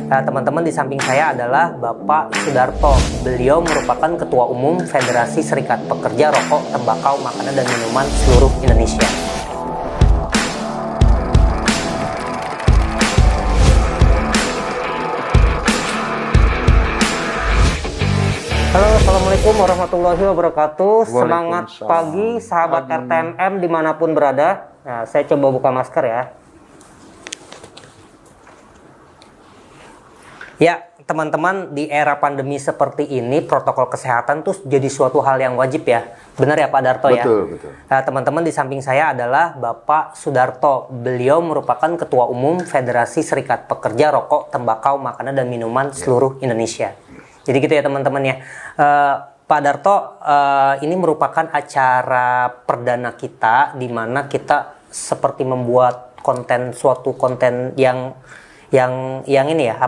Teman-teman, di samping saya adalah Bapak Sudarto. Beliau merupakan Ketua Umum Federasi Serikat Pekerja Rokok, Tembakau, Makanan, dan Minuman seluruh Indonesia. Halo, Assalamualaikum warahmatullahi wabarakatuh. Semangat pagi sahabat RTMM dimanapun berada. Nah, saya coba buka masker ya. Ya, teman-teman, di era pandemi seperti ini protokol kesehatan tuh jadi suatu hal yang wajib ya. Benar ya Pak Darto ya? Betul. Teman-teman, di samping saya adalah Bapak Sudarto. Beliau merupakan Ketua Umum Federasi Serikat Pekerja Rokok, Tembakau, Makanan, dan Minuman seluruh Indonesia. Jadi gitu ya teman-teman ya. Pak Darto, ini merupakan acara perdana kita di mana kita seperti membuat suatu konten yang ini ya,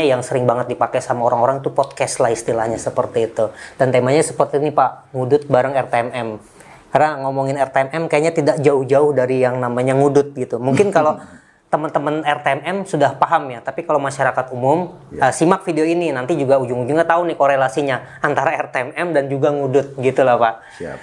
yang sering banget dipakai sama orang-orang itu podcast lah istilahnya seperti itu. Dan temanya seperti ini Pak, ngudut bareng RTMM. Karena ngomongin RTMM kayaknya tidak jauh-jauh dari yang namanya ngudut gitu. Mungkin kalau teman-teman RTMM sudah paham ya, tapi kalau masyarakat umum simak video ini nanti juga ujung-ujungnya tahu nih korelasinya antara RTMM dan juga ngudut gitu lah Pak. Siap.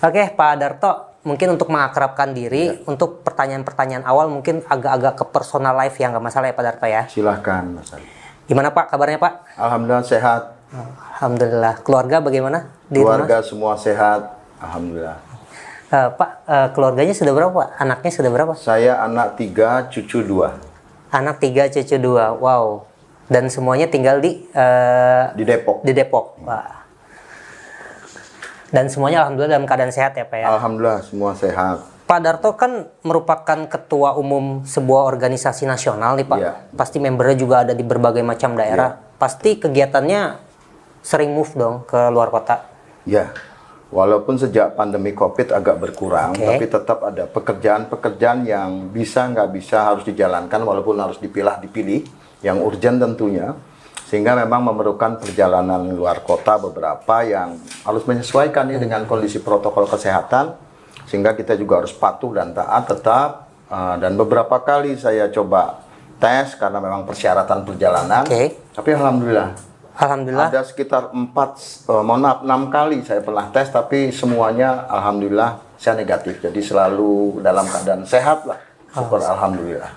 Oke Pak Darto, mungkin untuk mengakrabkan diri, untuk pertanyaan-pertanyaan awal mungkin agak-agak ke personal life ya, nggak masalah ya Pak Darto ya? Silahkan Mas Ali. Gimana Pak kabarnya Pak? Alhamdulillah sehat. Alhamdulillah. Keluarga bagaimana? Keluarga semua sehat. Alhamdulillah. Pak, keluarganya sudah berapa Pak? Anaknya sudah berapa? Saya anak 3, cucu 2. Anak 3, cucu 2. Wow. Dan semuanya tinggal di Depok. Di Depok, Pak. Dan semuanya alhamdulillah dalam keadaan sehat ya Pak ya? Alhamdulillah semua sehat. Pak Darto kan merupakan ketua umum sebuah organisasi nasional nih Pak. Ya. Pasti membernya juga ada di berbagai macam daerah. Ya. Pasti kegiatannya sering move dong ke luar kota. Ya. Walaupun sejak pandemi COVID agak berkurang, tapi tetap ada pekerjaan-pekerjaan yang nggak bisa harus dijalankan walaupun harus dipilih, yang urgent tentunya. Sehingga memang memerlukan perjalanan luar kota beberapa yang harus menyesuaikan ini dengan kondisi protokol kesehatan. Sehingga kita juga harus patuh dan taat tetap. Dan beberapa kali saya coba tes karena memang persyaratan perjalanan. Tapi Alhamdulillah ada sekitar 6 kali saya pernah tes. Tapi semuanya Alhamdulillah saya negatif. Jadi selalu dalam keadaan sehat lah. Syukur Alhamdulillah.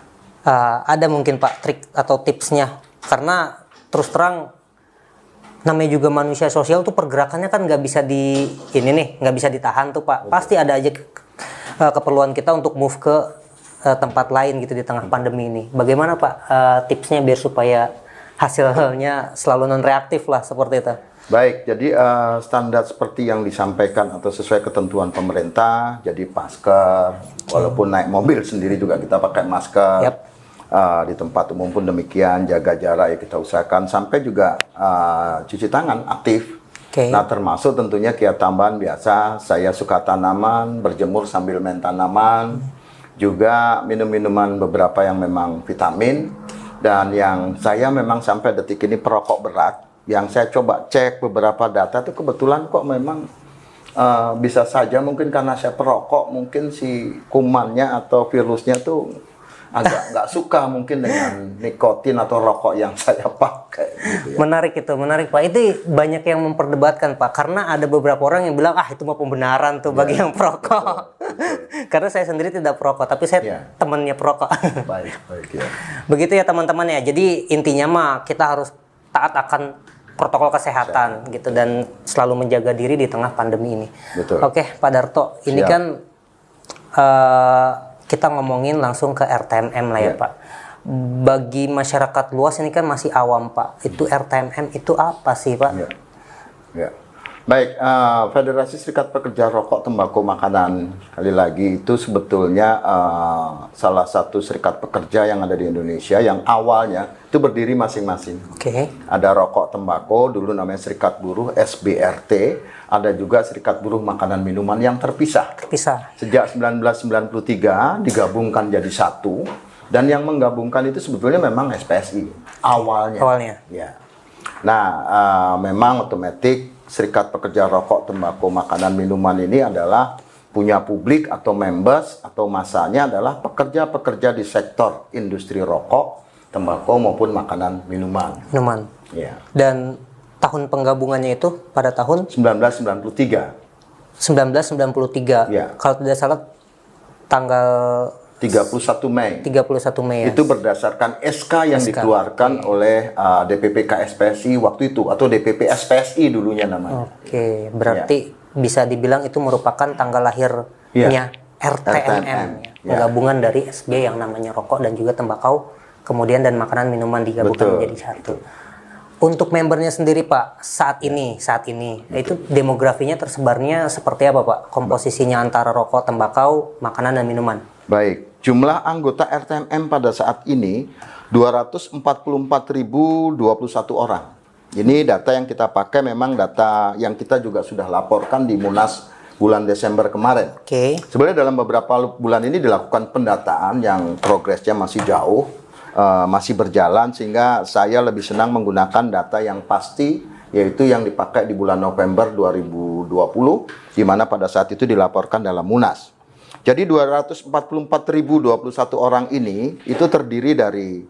Ada mungkin Pak trik atau tipsnya? Karena terus terang namanya juga manusia sosial tuh pergerakannya kan nggak bisa ditahan tuh Pak. Pasti ada aja keperluan kita untuk move ke tempat lain gitu di tengah pandemi ini. Bagaimana Pak tipsnya biar supaya hasilnya selalu non reaktif lah seperti itu? Baik, jadi standar seperti yang disampaikan atau sesuai ketentuan pemerintah, jadi masker, walaupun naik mobil sendiri juga kita pakai masker. Di tempat umum pun demikian, jaga jarak ya kita usahakan, sampai juga cuci tangan aktif. Nah termasuk tentunya kiat tambahan biasa, saya suka tanaman, berjemur sambil main tanaman, juga minum-minuman beberapa yang memang vitamin, dan yang saya memang sampai detik ini perokok berat, yang saya coba cek beberapa data itu kebetulan kok memang bisa saja mungkin karena saya perokok, mungkin si kumannya atau virusnya tuh agak nggak suka mungkin dengan nikotin atau rokok yang saya pakai gitu ya. Menarik Pak. Itu banyak yang memperdebatkan Pak, karena ada beberapa orang yang bilang itu mah pembenaran tuh bagi yang perokok. Betul. Karena saya sendiri tidak perokok, tapi saya temannya perokok. Baik ya. Begitu ya teman-teman ya. Jadi intinya mah kita harus taat akan protokol kesehatan gitu dan selalu menjaga diri di tengah pandemi ini. Betul. Oke Pak Darto, ini kan kita ngomongin langsung ke RTMM lah ya Pak. Bagi masyarakat luas ini kan masih awam Pak. Itu RTMM itu apa sih Pak? Baik, Federasi Serikat Pekerja Rokok, Tembakau, Makanan, sekali lagi itu sebetulnya salah satu serikat pekerja yang ada di Indonesia yang awalnya itu berdiri masing-masing. Ada rokok tembakau, dulu namanya Serikat Buruh SBRT, ada juga Serikat Buruh Makanan Minuman yang terpisah. Sejak 1993 digabungkan jadi satu, dan yang menggabungkan itu sebetulnya memang SPSI awalnya. Ya. Nah, memang otomatis Serikat Pekerja Rokok, Tembakau, Makanan, Minuman ini adalah punya publik atau members atau masanya adalah pekerja-pekerja di sektor industri rokok, tembakau maupun makanan minuman. Minuman. Ya. Dan tahun penggabungannya itu pada tahun 1993. 1993. Ya. Kalau tidak salah tanggal 31 Mei. 31 Mei. Itu berdasarkan SK yang dikeluarkan oleh DPP KSPSI waktu itu, atau DPP SPSI dulunya namanya. Oke, berarti bisa dibilang itu merupakan tanggal lahirnya RTMM. Penggabungan dari SB yang namanya rokok dan juga tembakau, kemudian dan makanan minuman digabungkan menjadi satu. Untuk membernya sendiri Pak, saat ini itu demografinya tersebarnya seperti apa Pak? Komposisinya antara rokok, tembakau, makanan dan minuman. Baik, jumlah anggota RTMM pada saat ini 244.021 orang. Ini data yang kita pakai, memang data yang kita juga sudah laporkan di Munas bulan Desember kemarin. Oke. Sebenarnya dalam beberapa bulan ini dilakukan pendataan yang progresnya masih jauh, masih berjalan, sehingga saya lebih senang menggunakan data yang pasti, yaitu yang dipakai di bulan November 2020, di mana pada saat itu dilaporkan dalam Munas. Jadi 244.021 orang ini itu terdiri dari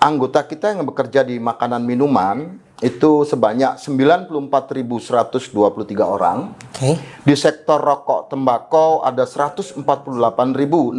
anggota kita yang bekerja di makanan minuman itu sebanyak 94.123 orang. Oke. Di sektor rokok tembakau ada 148.693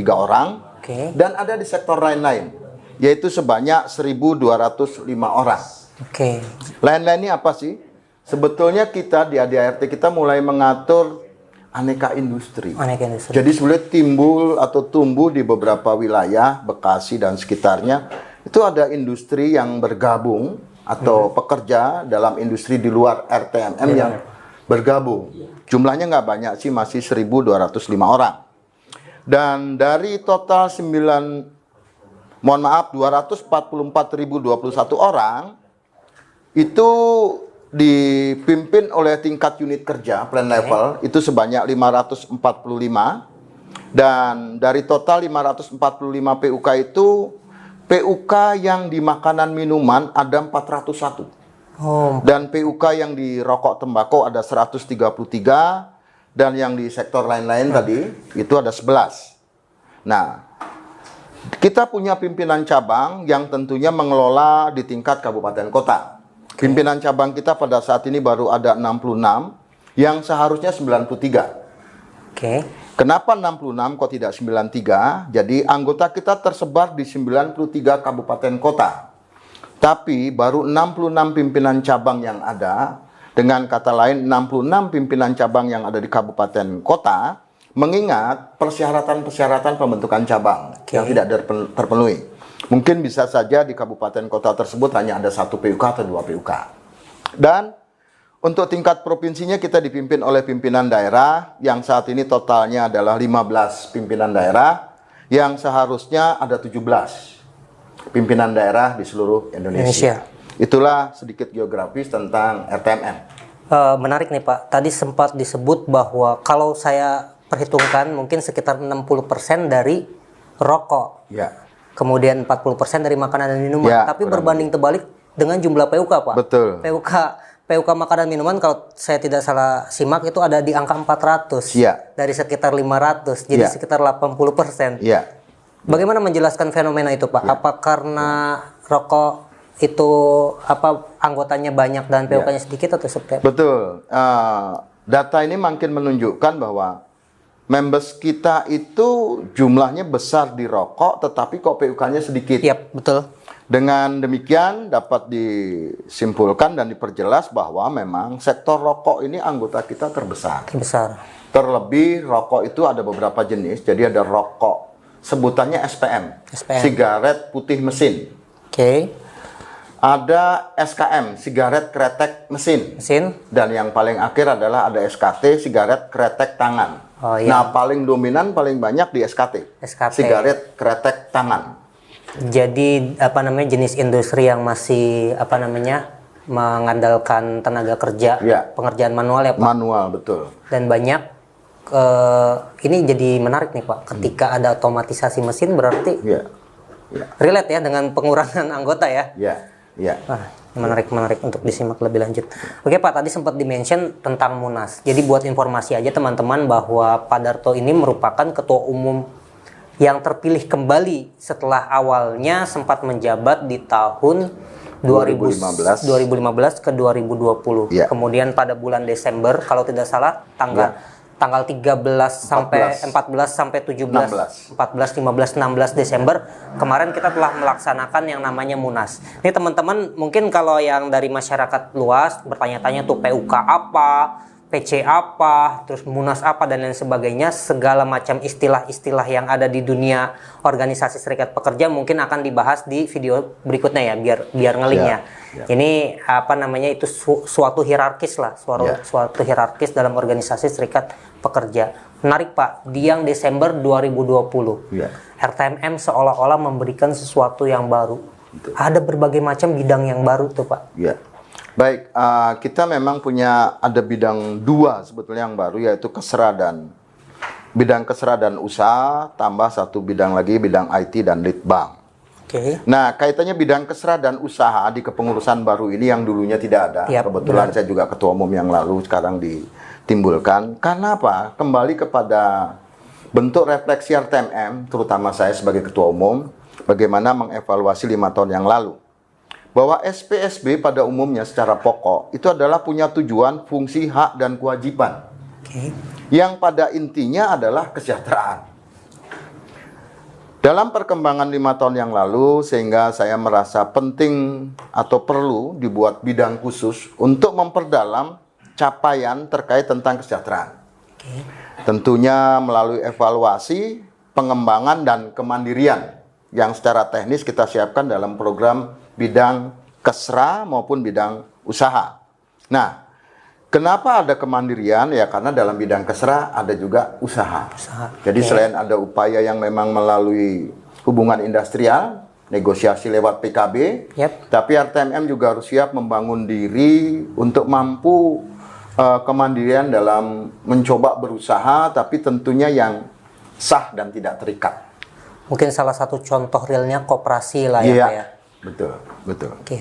orang. Oke. Dan ada di sektor lain-lain, yaitu sebanyak 1.205 orang. Oke. Lain-lain ini apa sih? Sebetulnya kita di ADART kita mulai mengatur aneka industri. Aneka industri. Jadi sebenarnya timbul atau tumbuh di beberapa wilayah Bekasi dan sekitarnya itu ada industri yang bergabung atau pekerja dalam industri di luar RTMM yang bergabung. Jumlahnya nggak banyak sih, masih 1.205 orang. Dan dari total 244.021 orang itu dipimpin oleh tingkat unit kerja plan level itu sebanyak 545, dan dari total 545 PUK itu PUK yang di makanan minuman ada 401. Dan PUK yang di rokok tembakau ada 133, dan yang di sektor lain-lain tadi itu ada 11. Nah, kita punya pimpinan cabang yang tentunya mengelola di tingkat kabupaten kota. Pimpinan cabang kita pada saat ini baru ada 66, yang seharusnya 93. Oke. Kenapa 66 kok tidak 93? Jadi anggota kita tersebar di 93 kabupaten kota. Tapi baru 66 pimpinan cabang yang ada. Dengan kata lain 66 pimpinan cabang yang ada di kabupaten kota, mengingat persyaratan-persyaratan pembentukan cabang yang tidak terpenuhi. Mungkin bisa saja di kabupaten kota tersebut hanya ada 1 PUK atau 2 PUK. Dan untuk tingkat provinsinya kita dipimpin oleh pimpinan daerah yang saat ini totalnya adalah 15 pimpinan daerah, yang seharusnya ada 17 pimpinan daerah di seluruh Indonesia. Itulah sedikit geografis tentang RTMM. Menarik nih Pak, tadi sempat disebut bahwa kalau saya perhitungkan mungkin sekitar 60% dari rokok. Ya. Kemudian 40% dari makanan dan minuman. Ya, tapi berbanding terbalik dengan jumlah PUK Pak. Betul. PUK makanan minuman kalau saya tidak salah simak itu ada di angka 400. Ya. Dari sekitar 500. Jadi sekitar 80%. Ya. Bagaimana menjelaskan fenomena itu Pak? Apa karena rokok itu anggotanya banyak dan PUK-nya sedikit atau seperti apa? Betul. Data ini makin menunjukkan bahwa members kita itu jumlahnya besar di rokok, tetapi kok PUK-nya sedikit. Iya, betul. Dengan demikian dapat disimpulkan dan diperjelas bahwa memang sektor rokok ini anggota kita terbesar. Terlebih rokok itu ada beberapa jenis. Jadi ada rokok, sebutannya SPM. Sigaret putih mesin. Oke. Ada SKM, sigaret kretek mesin. Dan yang paling akhir adalah ada SKT, sigaret kretek tangan. Nah, paling dominan, paling banyak di SKT. Sigaret kretek tangan. Jadi jenis industri yang masih mengandalkan tenaga kerja, pengerjaan manual ya Pak. Manual, betul. Dan banyak ini jadi menarik nih Pak. Ketika ada otomatisasi mesin berarti relate ya dengan pengurangan anggota ya. Menarik untuk disimak lebih lanjut. Oke Pak, tadi sempat dimention tentang Munas. Jadi buat informasi aja teman-teman bahwa Pak Darto ini merupakan ketua umum yang terpilih kembali setelah awalnya sempat menjabat di tahun 2015 ke 2020. Ya. Kemudian pada bulan Desember kalau tidak salah tanggal 13 sampai 14 sampai 17 14 15 16 Desember kemarin kita telah melaksanakan yang namanya Munas. Ini teman-teman mungkin kalau yang dari masyarakat luas bertanya-tanya tuh PUK apa, PC apa, terus Munas apa dan lain sebagainya, segala macam istilah-istilah yang ada di dunia organisasi serikat pekerja mungkin akan dibahas di video berikutnya ya, biar ngelinknya. Ini apa namanya itu suatu hierarkis lah, suatu hierarkis dalam organisasi serikat pekerja. Menarik Pak, di yang Desember 2020, RTMM seolah-olah memberikan sesuatu yang baru. Ada berbagai macam bidang yang baru tuh Pak. Baik, kita memang ada bidang 2 sebetulnya yang baru, yaitu kesra dan bidang kesra dan usaha, tambah satu bidang lagi, bidang IT dan litbang. Nah, kaitannya bidang kesra dan usaha di kepengurusan baru ini yang dulunya tidak ada. Kebetulan saya juga ketua umum yang lalu, sekarang ditimbulkan. Karena apa? Kembali kepada bentuk refleksi RTMM, terutama saya sebagai ketua umum, bagaimana mengevaluasi 5 tahun yang lalu. Bahwa SPSB pada umumnya secara pokok itu adalah punya tujuan, fungsi, hak, dan kewajiban. Yang pada intinya adalah kesejahteraan. Dalam perkembangan 5 tahun yang lalu, sehingga saya merasa penting atau perlu dibuat bidang khusus untuk memperdalam capaian terkait tentang kesejahteraan. Tentunya melalui evaluasi, pengembangan, dan kemandirian yang secara teknis kita siapkan dalam program bidang kesra maupun bidang usaha. Nah, kenapa ada kemandirian? Ya karena dalam bidang kesra ada juga usaha. Jadi selain ada upaya yang memang melalui hubungan industrial, negosiasi lewat PKB, tapi RTMM juga harus siap membangun diri untuk mampu kemandirian dalam mencoba berusaha, tapi tentunya yang sah dan tidak terikat. Mungkin salah satu contoh realnya koperasi lah ya Pak ya. Betul. Oke.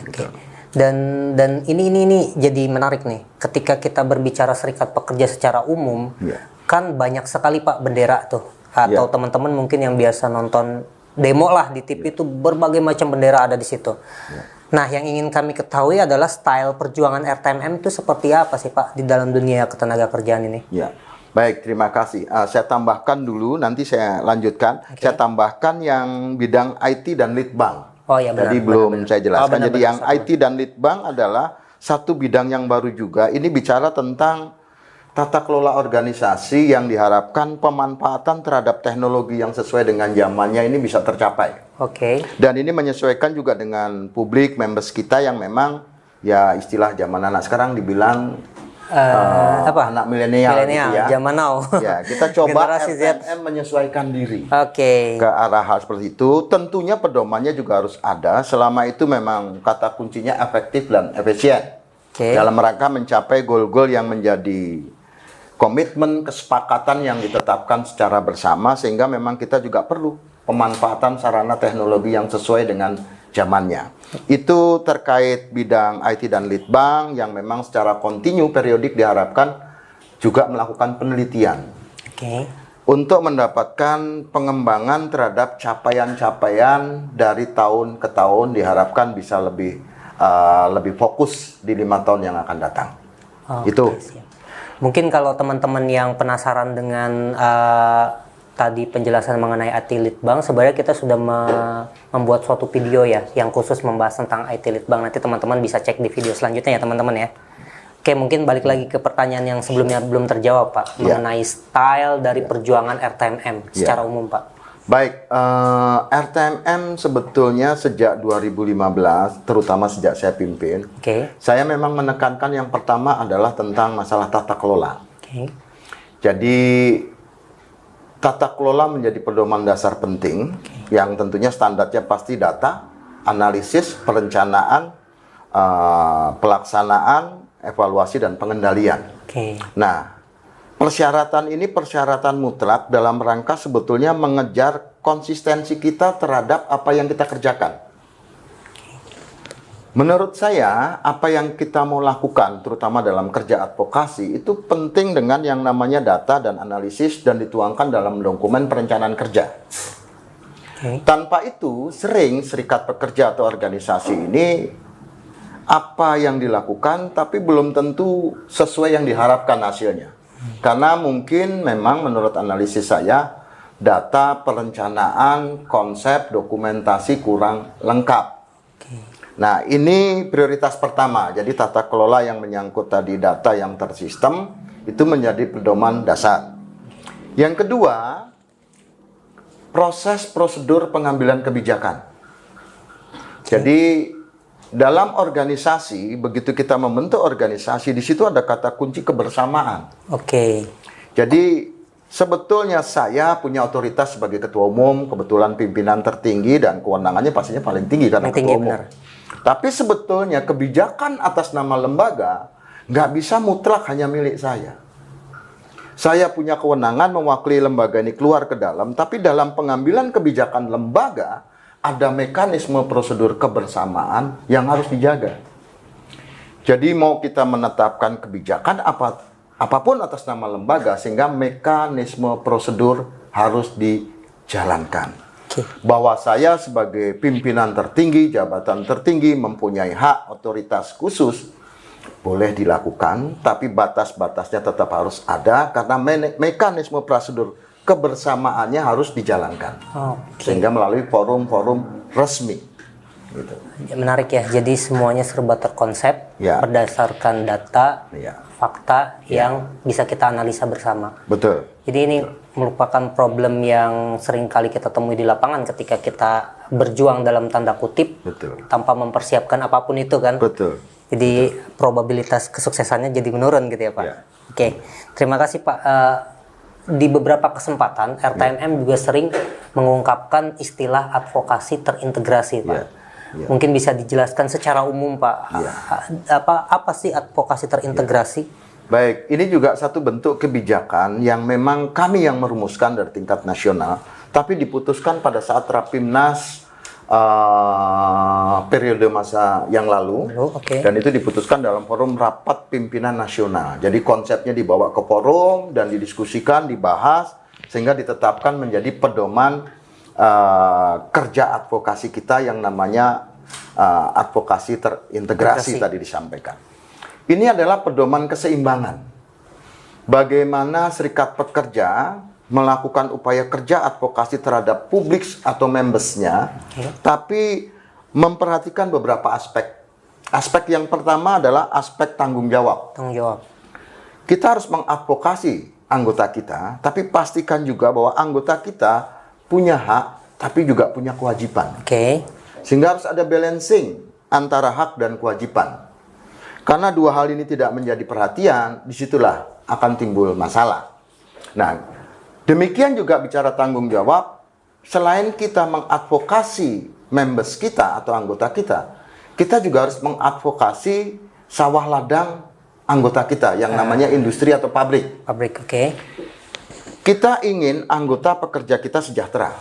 Dan ini jadi menarik nih. Ketika kita berbicara serikat pekerja secara umum, kan banyak sekali Pak bendera tuh. Atau teman-teman mungkin yang biasa nonton demo lah di TV itu berbagai macam bendera ada di situ. Nah, yang ingin kami ketahui adalah style perjuangan RTMM itu seperti apa sih Pak di dalam dunia ketenagakerjaan ini? Baik, terima kasih. Saya tambahkan dulu, nanti saya lanjutkan. Saya tambahkan yang bidang IT dan litbang. Jadi belum saya jelaskan. Jadi yang IT dan litbang adalah satu bidang yang baru juga. Ini bicara tentang tata kelola organisasi yang diharapkan pemanfaatan terhadap teknologi yang sesuai dengan zamannya ini bisa tercapai. Dan ini menyesuaikan juga dengan publik, members kita yang memang ya istilah zaman anak sekarang dibilang anak milenial gitu ya. Zaman now. Kita coba RTMM menyesuaikan diri ke arah hal seperti itu. Tentunya pedomannya juga harus ada. Selama itu memang kata kuncinya efektif dan efisien. Dalam rangka mencapai goal-goal yang menjadi komitmen, kesepakatan yang ditetapkan secara bersama, sehingga memang kita juga perlu pemanfaatan sarana teknologi yang sesuai dengan zamannya. Itu terkait bidang IT dan litbang yang memang secara kontinu periodik diharapkan juga melakukan penelitian untuk mendapatkan pengembangan terhadap capaian-capaian dari tahun ke tahun, diharapkan bisa lebih fokus di 5 tahun yang akan datang. Itu. Mungkin kalau teman-teman yang penasaran dengan tadi penjelasan mengenai IT litbang, sebenarnya kita sudah membuat suatu video ya yang khusus membahas tentang IT litbang. Nanti teman-teman bisa cek di video selanjutnya ya teman-teman ya. Mungkin balik lagi ke pertanyaan yang sebelumnya belum terjawab Pak, mengenai style dari perjuangan RTMM secara umum Pak. Baik, RTMM sebetulnya sejak 2015, terutama sejak saya pimpin, saya memang menekankan yang pertama adalah tentang masalah tata kelola. Jadi tata kelola menjadi pedoman dasar penting yang tentunya standarnya pasti data, analisis, perencanaan, pelaksanaan, evaluasi, dan pengendalian. Nah, persyaratan ini persyaratan mutlak dalam rangka sebetulnya mengejar konsistensi kita terhadap apa yang kita kerjakan. Menurut saya, apa yang kita mau lakukan, terutama dalam kerja advokasi, itu penting dengan yang namanya data dan analisis dan dituangkan dalam dokumen perencanaan kerja. Tanpa itu, sering serikat pekerja atau organisasi ini apa yang dilakukan tapi belum tentu sesuai yang diharapkan hasilnya. Karena mungkin memang menurut analisis saya, data, perencanaan, konsep, dokumentasi kurang lengkap. Nah, ini prioritas pertama. Jadi tata kelola yang menyangkut tadi data yang tersistem itu menjadi pedoman dasar. Yang kedua, proses prosedur pengambilan kebijakan. Jadi dalam organisasi, begitu kita membentuk organisasi, di situ ada kata kunci kebersamaan. Jadi sebetulnya saya punya otoritas sebagai ketua umum, kebetulan pimpinan tertinggi dan kewenangannya pastinya paling tinggi karena ketua umum. Tapi sebetulnya kebijakan atas nama lembaga nggak bisa mutlak hanya milik saya. Saya punya kewenangan mewakili lembaga ini keluar ke dalam, tapi dalam pengambilan kebijakan lembaga ada mekanisme prosedur kebersamaan yang harus dijaga. Jadi mau kita menetapkan kebijakan apapun atas nama lembaga, sehingga mekanisme prosedur harus dijalankan. Bahwa saya sebagai pimpinan tertinggi, jabatan tertinggi, mempunyai hak otoritas khusus, boleh dilakukan, tapi batas-batasnya tetap harus ada karena mekanisme prosedur kebersamaannya harus dijalankan. Sehingga melalui forum-forum resmi. Gitu. Menarik ya, jadi semuanya serba terkonsep berdasarkan data, fakta yang bisa kita analisa bersama. Betul. Jadi ini merupakan problem yang sering kali kita temui di lapangan ketika kita berjuang dalam tanda kutip tanpa mempersiapkan apapun itu kan. Betul. Jadi probabilitas kesuksesannya jadi menurun gitu ya Pak. Oke, terima kasih Pak. Di beberapa kesempatan RTMM juga sering mengungkapkan istilah advokasi terintegrasi Pak. Mungkin bisa dijelaskan secara umum Pak. Apa sih advokasi terintegrasi? Baik, ini juga satu bentuk kebijakan yang memang kami yang merumuskan dari tingkat nasional, tapi diputuskan pada saat Rapimnas periode masa yang lalu, dan itu diputuskan dalam forum rapat pimpinan nasional. Jadi konsepnya dibawa ke forum dan didiskusikan, dibahas, sehingga ditetapkan menjadi pedoman kerja advokasi kita yang namanya advokasi terintegrasi tadi disampaikan. Ini adalah pedoman keseimbangan. Bagaimana serikat pekerja melakukan upaya kerja advokasi terhadap publik atau members-nya, tapi memperhatikan beberapa aspek. Aspek yang pertama adalah aspek tanggung jawab. Kita harus mengadvokasi anggota kita, tapi pastikan juga bahwa anggota kita punya hak, tapi juga punya kewajiban. Sehingga harus ada balancing antara hak dan kewajiban. Karena dua hal ini tidak menjadi perhatian, disitulah akan timbul masalah. Nah, demikian juga bicara tanggung jawab, selain kita mengadvokasi members kita atau anggota kita juga harus mengadvokasi sawah ladang anggota kita yang namanya industri atau pabrik. Kita ingin anggota pekerja kita sejahtera.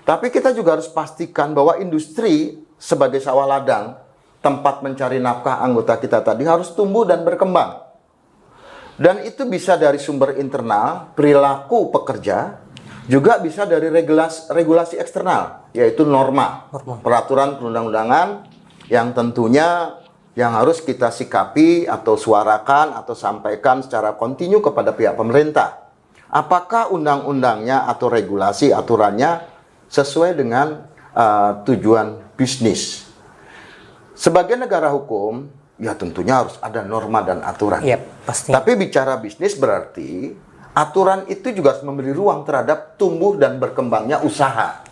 Tapi kita juga harus pastikan bahwa industri sebagai sawah ladang, tempat mencari nafkah anggota kita tadi harus tumbuh dan berkembang. Dan itu bisa dari sumber internal, perilaku pekerja, juga bisa dari regulasi eksternal, yaitu norma. Peraturan perundang-undangan yang tentunya yang harus kita sikapi atau suarakan atau sampaikan secara kontinu kepada pihak pemerintah. Apakah undang-undangnya atau regulasi aturannya sesuai dengan tujuan bisnis? Sebagai negara hukum, ya tentunya harus ada norma dan aturan. Pasti. Tapi bicara bisnis berarti aturan itu juga harus memberi ruang terhadap tumbuh dan berkembangnya usaha.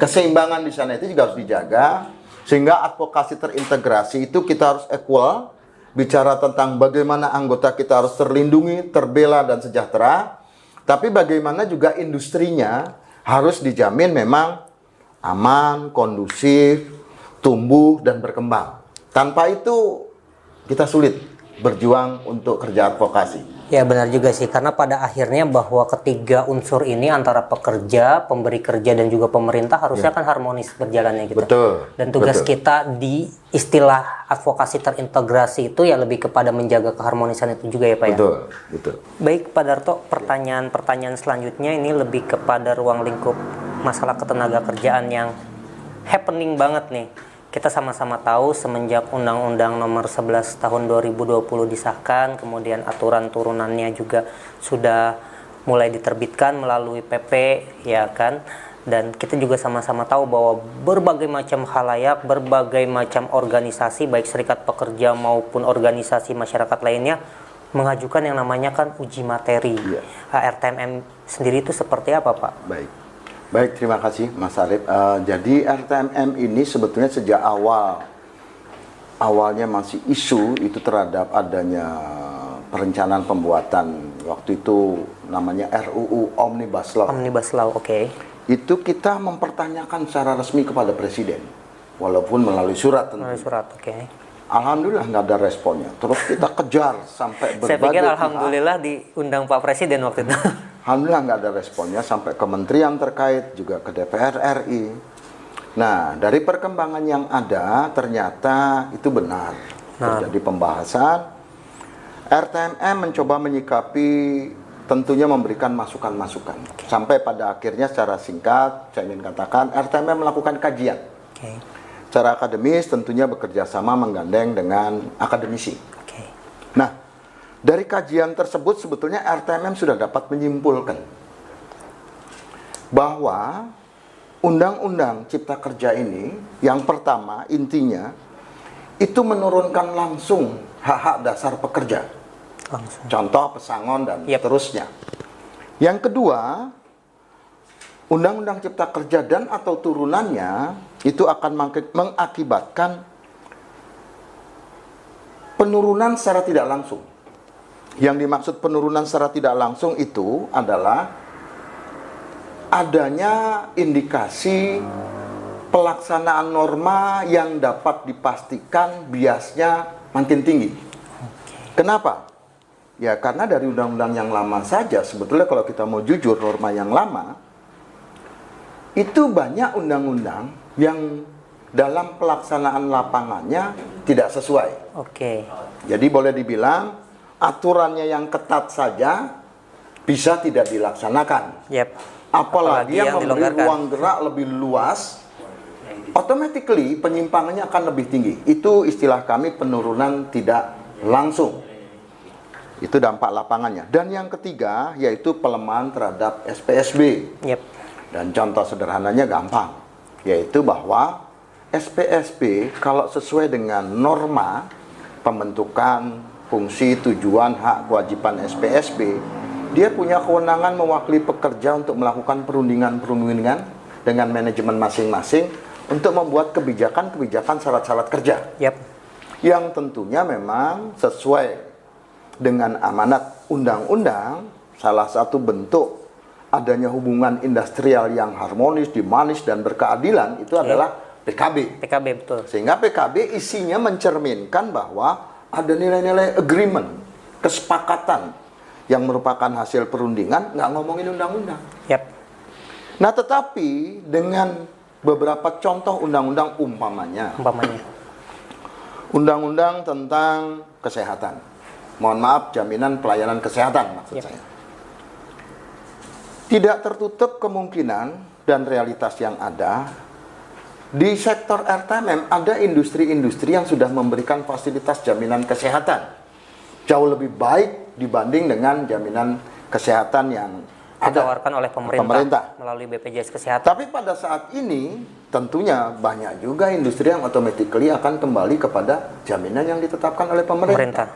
Keseimbangan di sana itu juga harus dijaga, sehingga advokasi terintegrasi itu kita harus equal, bicara tentang bagaimana anggota kita harus terlindungi, terbela dan sejahtera, tapi bagaimana juga industrinya harus dijamin memang aman, kondusif, tumbuh dan berkembang. Tanpa itu kita sulit berjuang untuk kerja advokasi. Ya benar juga sih, karena pada akhirnya bahwa ketiga unsur ini antara pekerja, pemberi kerja dan juga pemerintah harusnya kan harmonis berjalannya gitu. Dan tugas kita di istilah advokasi terintegrasi itu ya lebih kepada menjaga keharmonisan itu juga ya Pak ya. Betul. Baik Pak Darto, pertanyaan-pertanyaan selanjutnya ini lebih kepada ruang lingkup masalah ketenaga kerjaan yang happening banget nih. Kita sama-sama tahu semenjak Undang-Undang Nomor 11 Tahun 2020 disahkan, kemudian aturan turunannya juga sudah mulai diterbitkan melalui PP, ya kan? Dan kita juga sama-sama tahu bahwa berbagai macam khalayak, berbagai macam organisasi, baik serikat pekerja maupun organisasi masyarakat lainnya, mengajukan yang namanya kan uji materi. RTMM sendiri itu seperti apa, Pak? Baik, terima kasih Mas Arif. Jadi RTMM ini sebetulnya sejak awalnya masih isu itu terhadap adanya perencanaan pembuatan waktu itu namanya RUU Omnibus Law. Omnibus Law, oke. Itu kita mempertanyakan secara resmi kepada Presiden, walaupun melalui surat tentu. Melalui surat, oke. Alhamdulillah nggak ada responnya. Terus kita kejar sampai berbagai Saya pikir alhamdulillah diundang Pak Presiden waktu itu. Alhamdulillah nggak ada responnya sampai kementerian terkait juga ke DPR RI. Nah, dari perkembangan yang ada ternyata itu benar. Terjadi pembahasan. RTMM mencoba menyikapi, tentunya memberikan masukan-masukan. Sampai pada akhirnya secara singkat saya ingin katakan RTMM melakukan kajian. Secara akademis tentunya bekerja sama menggandeng dengan akademisi. Nah, dari kajian tersebut sebetulnya RTMM sudah dapat menyimpulkan bahwa Undang-Undang Cipta Kerja ini yang pertama intinya itu menurunkan langsung hak-hak dasar pekerja. Contoh pesangon dan seterusnya. Yang kedua, Undang-Undang Cipta Kerja dan atau turunannya itu akan mengakibatkan penurunan secara tidak langsung. Yang dimaksud penurunan secara tidak langsung itu adalah adanya indikasi pelaksanaan norma yang dapat dipastikan biasnya makin tinggi. Kenapa? Ya karena dari undang-undang yang lama saja sebetulnya kalau kita mau jujur norma yang lama itu banyak undang-undang yang dalam pelaksanaan lapangannya tidak sesuai. Jadi boleh dibilang aturannya yang ketat saja bisa tidak dilaksanakan. Apalagi yang memberi ruang gerak lebih luas, automatically penyimpangannya akan lebih tinggi. Itu istilah kami penurunan tidak langsung. Itu dampak lapangannya. Dan yang ketiga yaitu pelemahan terhadap SPSB. Dan contoh sederhananya gampang, yaitu bahwa SPSB kalau sesuai dengan norma pembentukan fungsi, tujuan, hak, kewajiban SPSB, dia punya kewenangan mewakili pekerja untuk melakukan perundingan-perundingan dengan manajemen masing-masing untuk membuat kebijakan-kebijakan syarat-syarat kerja. Yang tentunya memang sesuai dengan amanat undang-undang. Salah satu bentuk adanya hubungan industrial yang harmonis, dinamis dan berkeadilan itu adalah PKB. Betul. Sehingga PKB isinya mencerminkan bahwa ada nilai-nilai agreement, kesepakatan yang merupakan hasil perundingan, nggak ngomongin undang-undang. Nah, tetapi dengan beberapa contoh undang-undang umpamanya undang-undang tentang kesehatan. Mohon maaf, jaminan pelayanan kesehatan maksud saya. Tidak tertutup kemungkinan dan realitas yang ada di sektor RTMM ada industri-industri yang sudah memberikan fasilitas jaminan kesehatan jauh lebih baik dibanding dengan jaminan kesehatan yang ditawarkan oleh pemerintah melalui BPJS Kesehatan. Tapi pada saat ini tentunya banyak juga industri yang automatically akan kembali kepada jaminan yang ditetapkan oleh pemerintah.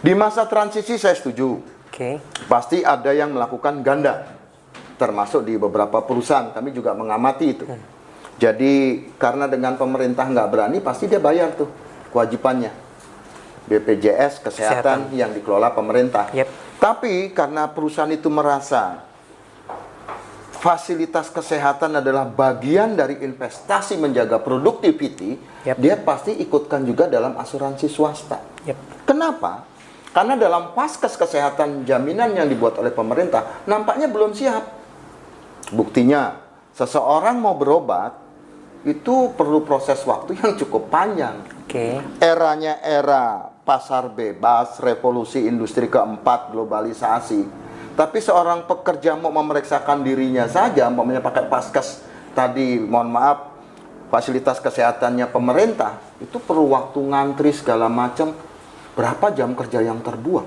Di masa transisi saya setuju. Pasti ada yang melakukan ganda, termasuk di beberapa perusahaan. Kami juga mengamati itu. Jadi karena dengan pemerintah nggak berani, pasti dia bayar tuh kewajibannya. BPJS Kesehatan yang dikelola pemerintah. Tapi karena perusahaan itu merasa fasilitas kesehatan adalah bagian dari investasi menjaga productivity, dia pasti ikutkan juga dalam asuransi swasta. Kenapa? Karena dalam paskes kesehatan jaminan yang dibuat oleh pemerintah nampaknya belum siap. Buktinya, seseorang mau berobat itu perlu proses waktu yang cukup panjang. Eranya era pasar bebas, revolusi industri keempat, globalisasi. Tapi seorang pekerja mau memeriksakan dirinya saja, umpamanya pakai Paskes tadi, mohon maaf, fasilitas kesehatannya pemerintah, itu perlu waktu ngantri segala macam, berapa jam kerja yang terbuang.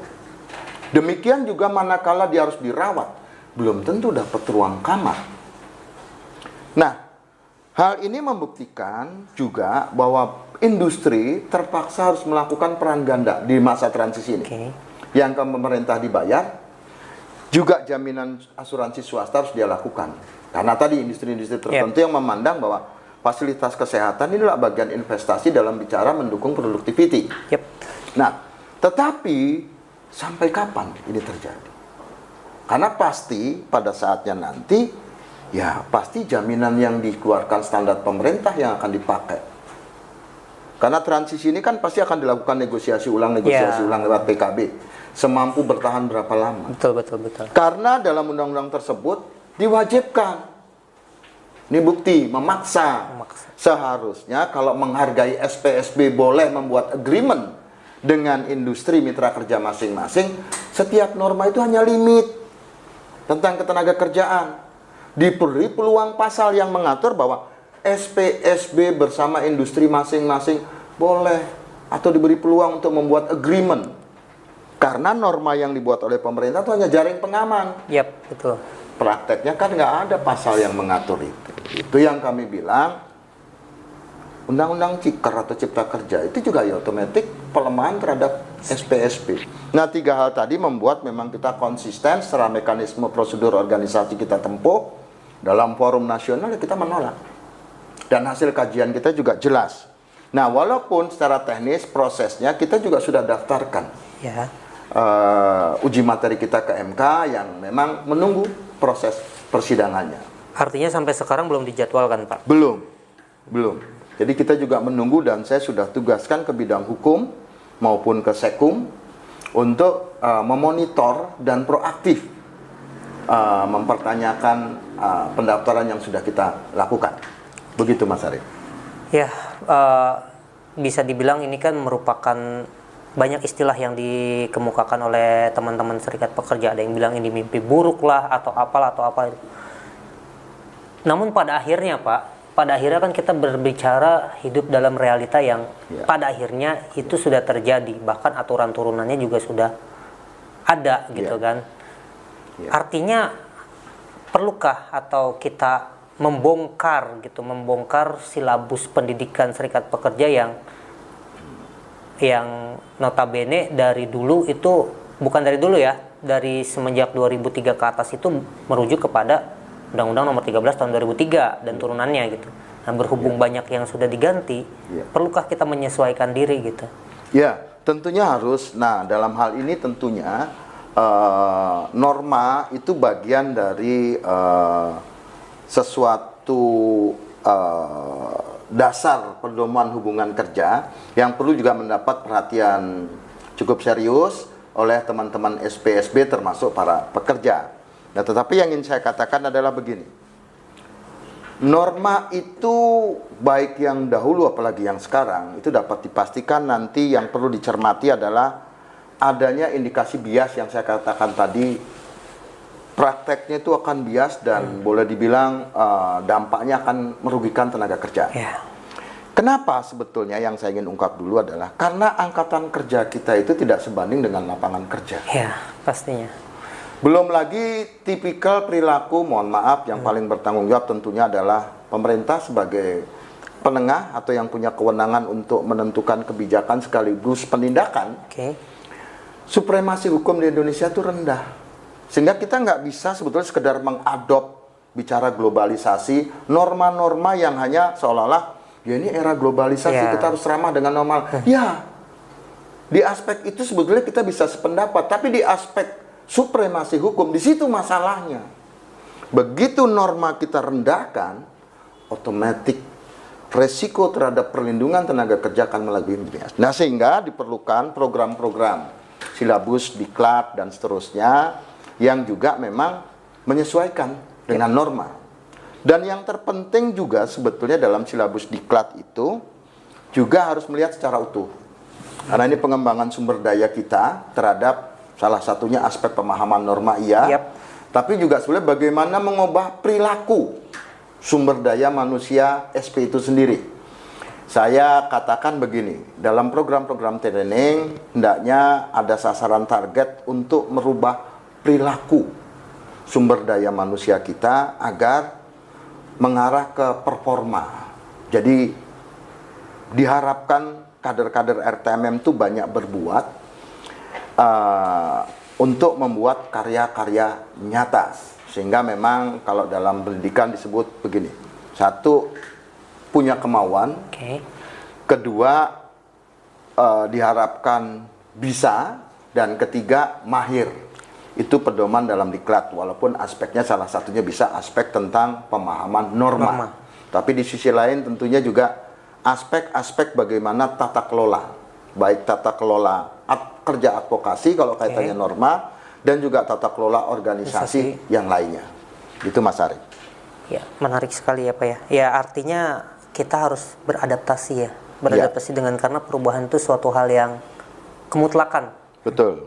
Demikian juga manakala dia harus dirawat, belum tentu dapat ruang kamar. Nah, hal ini membuktikan juga bahwa industri terpaksa harus melakukan peran ganda di masa transisi ini. Yang ke pemerintah dibayar, juga jaminan asuransi swasta harus dia lakukan. Karena tadi industri-industri tertentu yang memandang bahwa fasilitas kesehatan inilah bagian investasi dalam bicara mendukung productivity. Nah, tetapi sampai kapan ini terjadi? Karena pasti pada saatnya nanti, ya pasti jaminan yang dikeluarkan standar pemerintah yang akan dipakai. Karena transisi ini kan pasti akan dilakukan negosiasi ulang lewat PKB. Semampu bertahan berapa lama. Betul. Karena dalam undang-undang tersebut diwajibkan. Ini bukti, memaksa. Seharusnya kalau menghargai SPSB boleh membuat agreement dengan industri mitra kerja masing-masing, setiap norma itu hanya limit tentang ketenaga kerjaan. Diberi peluang pasal yang mengatur bahwa SPSB bersama industri masing-masing boleh atau diberi peluang untuk membuat agreement. Karena norma yang dibuat oleh pemerintah itu hanya jaring pengaman. Betul. Prakteknya kan nggak ada pasal yang mengatur itu. Itu yang kami bilang, Undang-Undang Ciker atau Cipta Kerja itu juga ya otomatis pelemahan terhadap SPSB. Nah, 3 hal tadi membuat memang kita konsisten secara mekanisme prosedur organisasi kita tempuh. Dalam forum nasional ya kita menolak. Dan hasil kajian kita juga jelas. Nah, walaupun secara teknis prosesnya kita juga sudah daftarkan uji materi kita ke MK yang memang menunggu proses persidangannya. Artinya sampai sekarang belum dijadwalkan, Pak? Belum. Jadi kita juga menunggu dan saya sudah tugaskan ke bidang hukum maupun ke Sekum untuk memonitor dan proaktif mempertanyakan pendaftaran yang sudah kita lakukan. Begitu Mas Arief. Ya, bisa dibilang ini kan merupakan banyak istilah yang dikemukakan oleh teman-teman serikat pekerja. Ada yang bilang ini mimpi buruk lah atau apalah atau apa. Namun pada akhirnya Pak, pada akhirnya kan kita berbicara hidup dalam realita yang pada akhirnya itu sudah terjadi, bahkan aturan turunannya juga sudah ada gitu kan. Artinya perlukah atau kita membongkar silabus pendidikan serikat pekerja yang notabene dari dulu itu, bukan dari dulu ya, dari semenjak 2003 ke atas itu merujuk kepada Undang-Undang Nomor 13 Tahun 2003 dan turunannya gitu. Nah, berhubung banyak yang sudah diganti, perlukah kita menyesuaikan diri gitu? Ya, tentunya harus. Nah, dalam hal ini tentunya norma itu bagian dari sesuatu dasar pedoman hubungan kerja yang perlu juga mendapat perhatian cukup serius oleh teman-teman SPSB termasuk para pekerja. Nah, tetapi yang ingin saya katakan adalah begini. Norma itu baik yang dahulu apalagi yang sekarang itu dapat dipastikan nanti yang perlu dicermati adalah adanya indikasi bias yang saya katakan tadi. Prakteknya itu akan bias dan boleh dibilang dampaknya akan merugikan tenaga kerja. Kenapa sebetulnya yang saya ingin ungkap dulu adalah karena angkatan kerja kita itu tidak sebanding dengan lapangan kerja. Ya, pastinya. Belum lagi tipikal perilaku, mohon maaf, yang paling bertanggung jawab tentunya adalah pemerintah sebagai penengah atau yang punya kewenangan untuk menentukan kebijakan sekaligus penindakan. Supremasi hukum di Indonesia itu rendah. Sehingga kita nggak bisa sebetulnya sekedar mengadop bicara globalisasi, norma-norma yang hanya seolah-olah, ya ini era globalisasi, kita harus ramah dengan normal. Ya, di aspek itu sebetulnya kita bisa sependapat, tapi di aspek supremasi hukum, di situ masalahnya. Begitu norma kita rendahkan, otomatis resiko terhadap perlindungan tenaga kerja akan melebihi. Nah, sehingga diperlukan program-program silabus, diklat, dan seterusnya yang juga memang menyesuaikan dengan norma. Dan yang terpenting juga sebetulnya dalam silabus diklat itu juga harus melihat secara utuh. Karena ini pengembangan sumber daya kita terhadap Salah satunya aspek pemahaman norma tapi juga sebenarnya bagaimana mengubah perilaku sumber daya manusia SP itu sendiri. Saya katakan begini, dalam program-program training hendaknya ada sasaran target untuk merubah perilaku sumber daya manusia kita agar mengarah ke performa. Jadi diharapkan kader-kader RTMM itu banyak berbuat untuk membuat karya-karya nyata. Sehingga memang kalau dalam pendidikan disebut begini. Satu, punya kemauan. Kedua, diharapkan bisa. Dan ketiga, mahir. Itu pedoman dalam diklat. Walaupun aspeknya salah satunya bisa aspek tentang pemahaman norma. Tapi di sisi lain tentunya juga aspek-aspek bagaimana tata kelola. Baik tata kelola kerja advokasi kalau kaitannya norma, dan juga tata kelola organisasi yang lainnya. Itu Mas Arief. Ya, menarik sekali ya Pak ya. Ya, artinya kita harus beradaptasi ya. Beradaptasi dengan, karena perubahan itu suatu hal yang kemutlakan. Betul.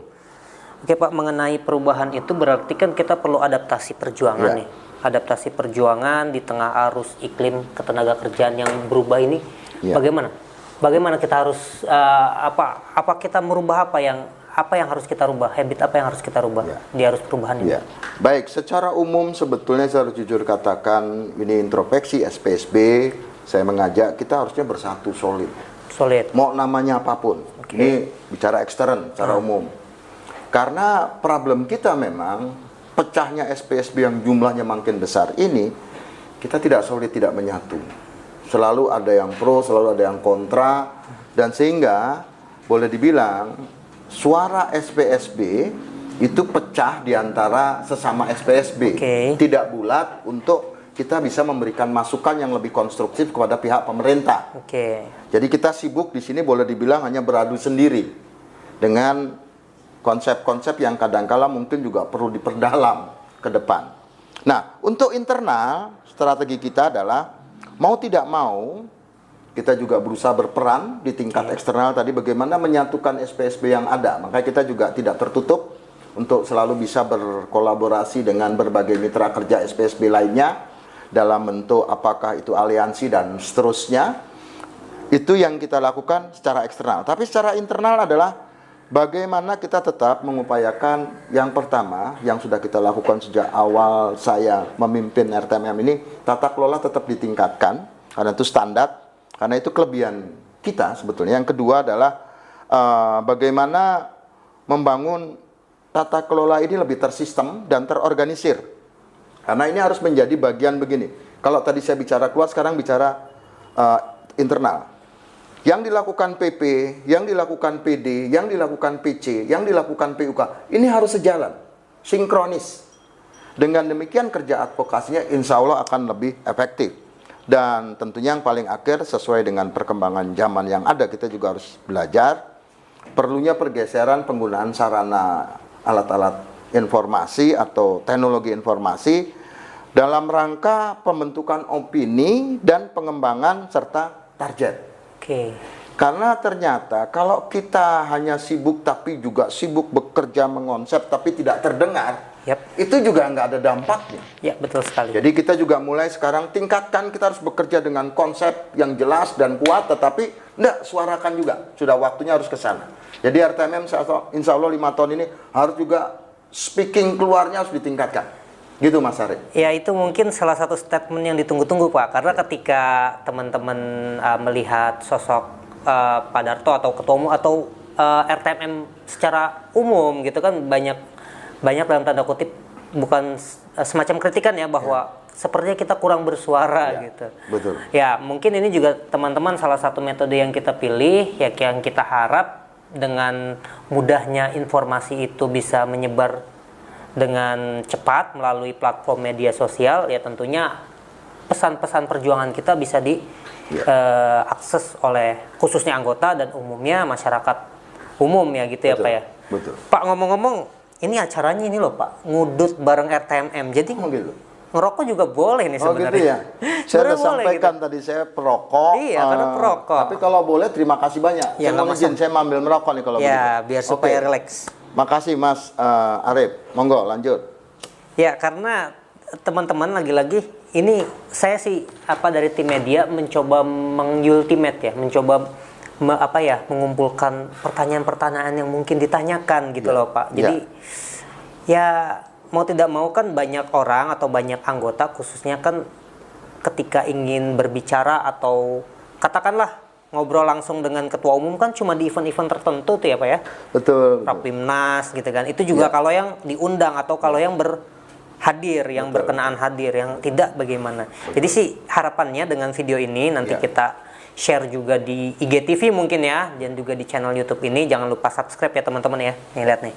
Oke Pak, mengenai perubahan itu berarti kan kita perlu adaptasi perjuangan nih. Adaptasi perjuangan di tengah arus iklim ketenaga kerjaan yang berubah ini. Bagaimana? Bagaimana kita harus apa kita merubah apa yang harus kita rubah, habit apa yang harus kita rubah di arus perubahan ini? Baik, secara umum sebetulnya saya harus jujur katakan ini introspeksi SPSB, saya mengajak kita harusnya bersatu solid. Mau namanya apapun. Ini bicara ekstern secara umum. Karena problem kita memang pecahnya SPSB yang jumlahnya makin besar ini, kita tidak solid, tidak menyatu. Selalu ada yang pro, selalu ada yang kontra, dan sehingga boleh dibilang suara SPSB itu pecah di antara sesama SPSB, tidak bulat untuk kita bisa memberikan masukan yang lebih konstruktif kepada pihak pemerintah. Jadi kita sibuk di sini boleh dibilang hanya beradu sendiri dengan konsep-konsep yang kadangkala mungkin juga perlu diperdalam ke depan. Nah, untuk internal strategi kita adalah mau tidak mau, kita juga berusaha berperan di tingkat eksternal tadi bagaimana menyatukan SPSB yang ada. Makanya kita juga tidak tertutup untuk selalu bisa berkolaborasi dengan berbagai mitra kerja SPSB lainnya dalam bentuk apakah itu aliansi dan seterusnya. Itu yang kita lakukan secara eksternal. Tapi secara internal adalah bagaimana kita tetap mengupayakan yang pertama yang sudah kita lakukan sejak awal saya memimpin RTMM ini, tata kelola tetap ditingkatkan karena itu standar, karena itu kelebihan kita sebetulnya. Yang kedua adalah bagaimana membangun tata kelola ini lebih tersistem dan terorganisir, karena ini harus menjadi bagian begini. Kalau tadi saya bicara keluar, sekarang bicara internal. Yang dilakukan PP, yang dilakukan PD, yang dilakukan PC, yang dilakukan PUK, ini harus sejalan, sinkronis. Dengan demikian kerja advokasinya insya Allah akan lebih efektif. Dan tentunya yang paling akhir sesuai dengan perkembangan zaman yang ada, kita juga harus belajar perlunya pergeseran penggunaan sarana alat-alat informasi atau teknologi informasi dalam rangka pembentukan opini dan pengembangan serta target. Karena ternyata kalau kita hanya sibuk tapi juga sibuk bekerja mengonsep tapi tidak terdengar, itu juga nggak ada dampaknya. Ya, betul sekali. Jadi kita juga mulai sekarang tingkatkan, kita harus bekerja dengan konsep yang jelas dan kuat, tetapi enggak suarakan juga. Sudah waktunya harus ke sana. Jadi RTMM insya Allah 5 tahun ini harus juga speaking keluarnya harus ditingkatkan. Gitu Mas Arief. Ya, itu mungkin salah satu statement yang ditunggu-tunggu Pak, karena ketika teman-teman melihat sosok Pak Darto atau ketua umum atau RTMM secara umum gitu kan, banyak dalam tanda kutip bukan semacam kritikan ya, bahwa sepertinya kita kurang bersuara gitu. Betul. Ya, mungkin ini juga teman-teman salah satu metode yang kita pilih ya, yang kita harap dengan mudahnya informasi itu bisa menyebar dengan cepat melalui platform media sosial, ya tentunya pesan-pesan perjuangan kita bisa diakses oleh khususnya anggota dan umumnya masyarakat umum ya gitu. Betul, ya Pak ya. Betul. Pak, ngomong-ngomong, ini acaranya ini loh Pak, ngudut bareng RTMM, jadi ngerokok juga boleh nih sebenarnya. Oh gitu ya. Saya sudah sampaikan gitu. Tadi saya perokok. Iya, karena perokok. Tapi kalau boleh terima kasih banyak. Ya, saya mau izin, saya ambil merokok nih kalau begitu. Ya, biar supaya relax. Makasih Mas Arif. Monggo lanjut. Ya, karena teman-teman lagi-lagi ini saya sih dari tim media mencoba mengultimate ya, mencoba mengumpulkan pertanyaan-pertanyaan yang mungkin ditanyakan gitu loh Pak. Jadi ya mau tidak mau kan banyak orang atau banyak anggota khususnya kan ketika ingin berbicara atau katakanlah ngobrol langsung dengan ketua umum kan cuma di event-event tertentu tuh ya Pak ya. Betul. Rapimnas gitu kan. Itu juga kalau yang diundang atau kalau yang hadir, yang berkenaan hadir, yang tidak bagaimana. Jadi sih harapannya dengan video ini nanti kita share juga di IGTV mungkin ya, dan juga di channel YouTube ini. Jangan lupa subscribe ya teman-teman ya. Nih lihat nih.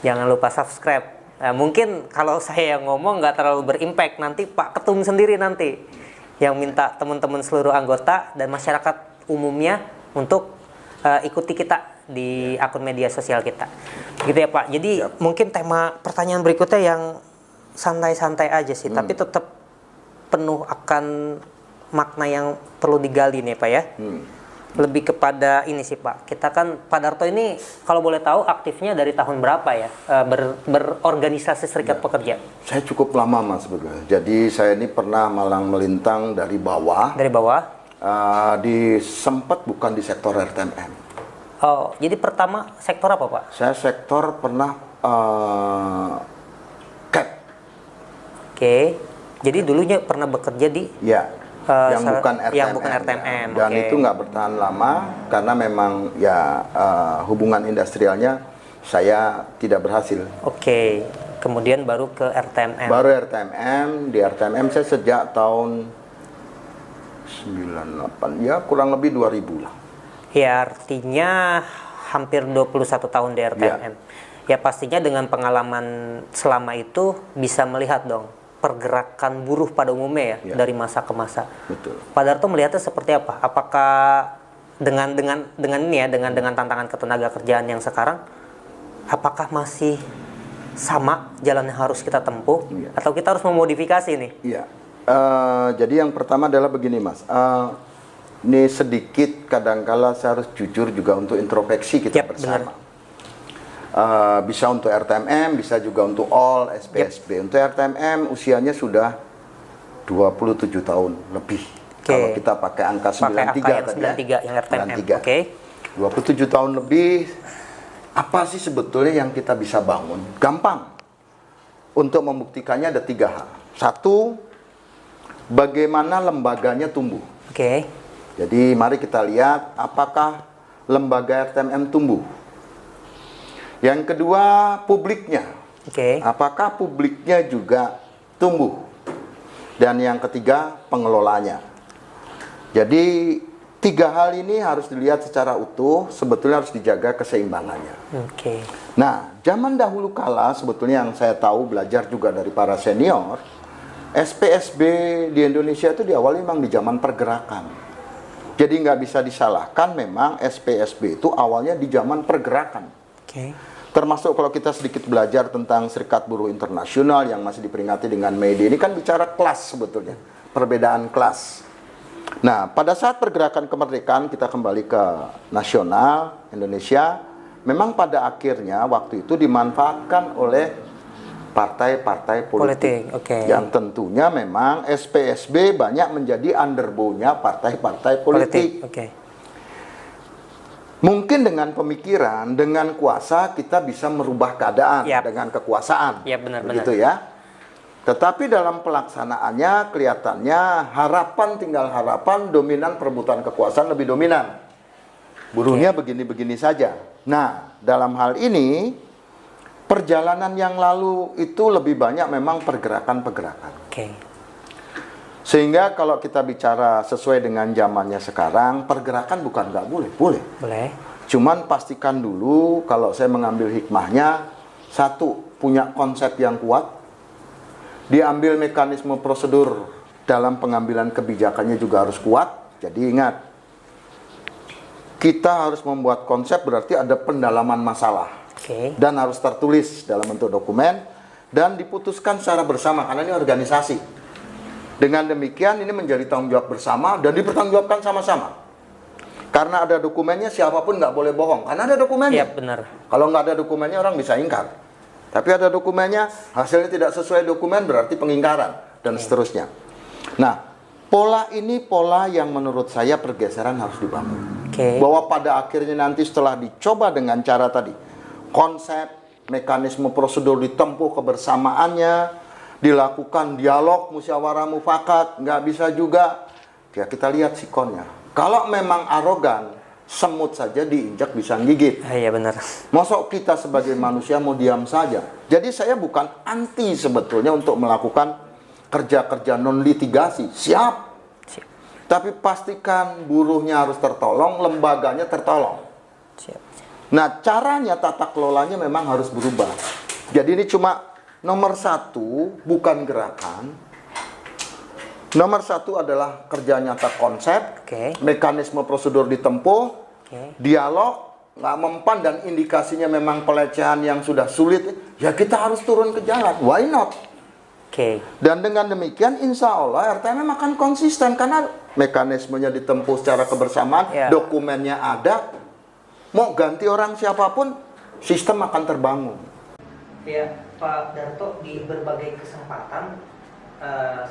Jangan lupa subscribe. Nah, mungkin kalau saya yang ngomong nggak terlalu berimpact, nanti Pak Ketum sendiri nanti yang minta teman-teman seluruh anggota dan masyarakat umumnya untuk ikuti kita di akun media sosial kita. Gitu ya Pak. Jadi mungkin tema pertanyaan berikutnya yang santai-santai aja sih, tapi tetap penuh akan makna yang perlu digali nih Pak ya. Lebih kepada ini sih Pak. Kita kan Pak Darto ini kalau boleh tahu aktifnya dari tahun berapa ya berorganisasi Serikat Pekerja? Saya cukup lama Mas sebetulnya. Jadi saya ini pernah malang melintang dari bawah. Dari bawah? Sempat bukan di sektor RTMM. Oh, jadi pertama sektor apa Pak? Saya sektor pernah CAP. Oke. Jadi dulunya pernah bekerja di yang bukan RTMM. Yang bukan RTMM. Dan itu nggak bertahan lama karena memang hubungan industrialnya saya tidak berhasil. Oke. Kemudian baru ke RTMM. Baru RTMM. Di RTMM saya sejak tahun 98, ya kurang lebih 2000 lah. Ya artinya hampir 21 tahun di RTMM. Ya pastinya dengan pengalaman selama itu bisa melihat dong pergerakan buruh pada umumnya ya dari masa ke masa. Betul. Pak Darto melihatnya seperti apa? Apakah dengan ini ya dengan tantangan ketenaga kerjaan yang sekarang, apakah masih sama jalan yang harus kita tempuh atau kita harus memodifikasi nih? Iya. Jadi yang pertama adalah begini Mas. Ini sedikit kadangkala saya harus jujur juga untuk introspeksi kita bersama. Bisa untuk RTMM, bisa juga untuk all SPSB. Untuk RTMM usianya sudah 27 tahun lebih. Kalau kita pakai angka 93 tadi ya. Yang RTMM. 27 tahun lebih. Apa sih sebetulnya yang kita bisa bangun? Gampang. Untuk membuktikannya ada 3 hal. 1, bagaimana lembaganya tumbuh. Jadi mari kita lihat apakah lembaga RTMM tumbuh. Yang kedua, publiknya. Apakah publiknya juga tumbuh? Dan yang ketiga, pengelolanya. Jadi 3 hal ini harus dilihat secara utuh, sebetulnya harus dijaga keseimbangannya. Nah, zaman dahulu kala sebetulnya yang saya tahu belajar juga dari para senior, SPSB di Indonesia itu diawali memang di zaman pergerakan. Jadi nggak bisa disalahkan memang SPSB itu awalnya di zaman pergerakan. Termasuk kalau kita sedikit belajar tentang Serikat Buruh Internasional yang masih diperingati dengan May Day, ini kan bicara kelas sebetulnya, perbedaan kelas. Nah, pada saat pergerakan kemerdekaan kita kembali ke nasional Indonesia, memang pada akhirnya waktu itu dimanfaatkan oleh partai-partai politik. Yang tentunya memang SPSB banyak menjadi underbow-nya partai-partai politik. Mungkin dengan pemikiran, dengan kuasa kita bisa merubah keadaan dengan kekuasaan. Begitu ya. Tetapi dalam pelaksanaannya kelihatannya tinggal harapan dominan perebutan kekuasaan lebih dominan. Buruhnya begini-begini saja. Nah, dalam hal ini perjalanan yang lalu itu lebih banyak memang pergerakan-pergerakan. Sehingga kalau kita bicara sesuai dengan zamannya sekarang, pergerakan bukan nggak boleh, boleh. Cuman pastikan dulu kalau saya mengambil hikmahnya, 1, punya konsep yang kuat, diambil mekanisme prosedur dalam pengambilan kebijakannya juga harus kuat. Jadi ingat, kita harus membuat konsep berarti ada pendalaman masalah. Dan harus tertulis dalam bentuk dokumen dan diputuskan secara bersama karena ini organisasi. Dengan demikian ini menjadi tanggung jawab bersama dan dipertanggungjawabkan sama-sama. Karena ada dokumennya, siapapun nggak boleh bohong. Karena ada dokumennya. Iya, benar. Kalau nggak ada dokumennya, orang bisa ingkar. Tapi ada dokumennya, hasilnya tidak sesuai dokumen, berarti pengingkaran. Dan seterusnya. Nah, pola ini pola yang menurut saya pergeseran harus dibangun. Bahwa pada akhirnya nanti setelah dicoba dengan cara tadi, konsep, mekanisme prosedur ditempuh kebersamaannya, dilakukan dialog, musyawarah mufakat, nggak bisa juga, ya kita lihat sikonnya. Kalau memang arogan, semut saja diinjak bisa gigit. Iya benar. Masa kita sebagai manusia mau diam saja? Jadi saya bukan anti sebetulnya untuk melakukan kerja-kerja non litigasi, siap. Tapi pastikan buruhnya harus tertolong, lembaganya tertolong. Siap. Nah, caranya, tata kelolanya memang harus berubah. Jadi ini cuma nomor satu, bukan gerakan. Nomor satu adalah kerja nyata konsep, mekanisme prosedur ditempuh, dialog, nggak mempan dan indikasinya memang pelecehan yang sudah sulit, ya kita harus turun ke jalan. Why not? Dan dengan demikian, insya Allah RTM akan konsisten karena mekanismenya ditempuh secara kebersamaan, dokumennya ada. Mau ganti orang siapapun, sistem akan terbangun. Ya, Pak Darto, di berbagai kesempatan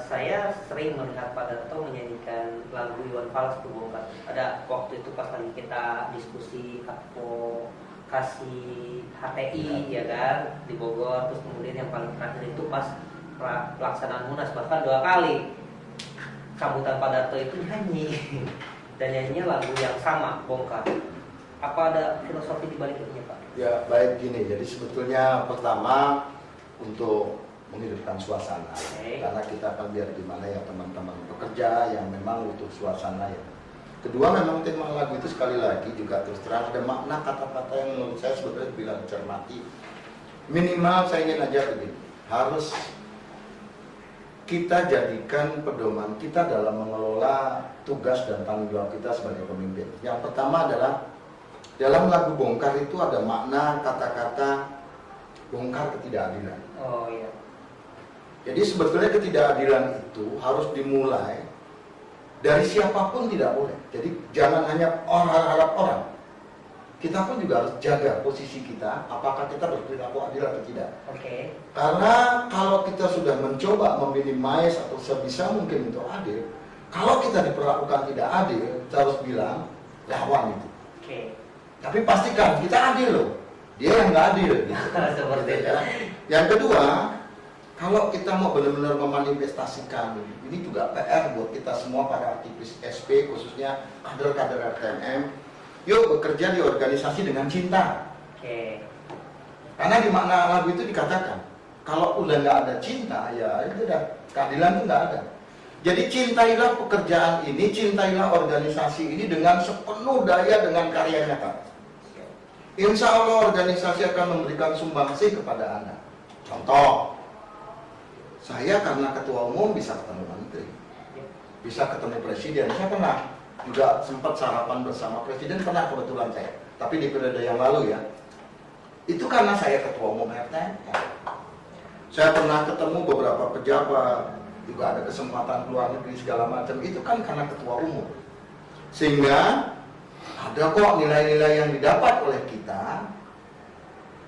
saya sering melihat Pak Darto menyanyikan lagu Iwan Fals Terbongkar. Ada waktu itu pas lagi kita diskusi advokasi HTI ya kan di Bogor, terus kemudian yang paling terakhir itu pas pelaksanaan Munas, bahkan 2 kali sambutan Pak Darto itu nyanyi dan nyanyinya lagu yang sama, Bongkar. Apa ada filosofi di balik itu, Pak? Ya, baik gini. Jadi sebetulnya pertama untuk menghidupkan suasana. Karena kita akan lihat di mana ya teman-teman bekerja yang memang butuh suasana ya. Kedua, memang tema lagu itu sekali lagi juga terus terang ada makna kata-kata yang menurut saya sebetulnya bila dicermati. Minimal saya ingin aja begini, harus kita jadikan pedoman kita dalam mengelola tugas dan tanggung jawab kita sebagai pemimpin. Yang pertama adalah dalam lagu Bongkar itu ada makna kata-kata bongkar ketidakadilan. Oh iya. Jadi sebetulnya ketidakadilan itu harus dimulai dari siapapun tidak boleh. Jadi jangan hanya harap orang. Kita pun juga harus jaga posisi kita, apakah kita berperilaku adil atau tidak. Karena kalau kita sudah mencoba meminimais atau sebisa mungkin untuk adil, kalau kita diperlakukan tidak adil, kita harus bilang lawan itu. Tapi pastikan kita adil loh, dia yang nggak adil. Gitu. Seperti itu. Yang kedua, kalau kita mau benar-benar memanifestasikan, ini juga PR buat kita semua para aktivis SP, khususnya kader-kader RTM. Yuk bekerja di organisasi dengan cinta. Karena di makna lagu itu dikatakan, kalau udah nggak ada cinta, ya itu udah keadilan itu nggak ada. Jadi cintailah pekerjaan ini, cintailah organisasi ini dengan sepenuh daya dengan karya nyata. Insya Allah organisasi akan memberikan sumbangsih kepada Anda. Contoh, saya karena ketua umum bisa ketemu menteri, bisa ketemu presiden. Saya pernah juga sempat sarapan bersama presiden, pernah kebetulan saya. Tapi di periode yang lalu ya, itu karena saya ketua umum RTM. Saya pernah ketemu beberapa pejabat, juga ada kesempatan keluar negeri segala macam. Itu kan karena ketua umum. Sehingga ada kok nilai-nilai yang didapat oleh kita,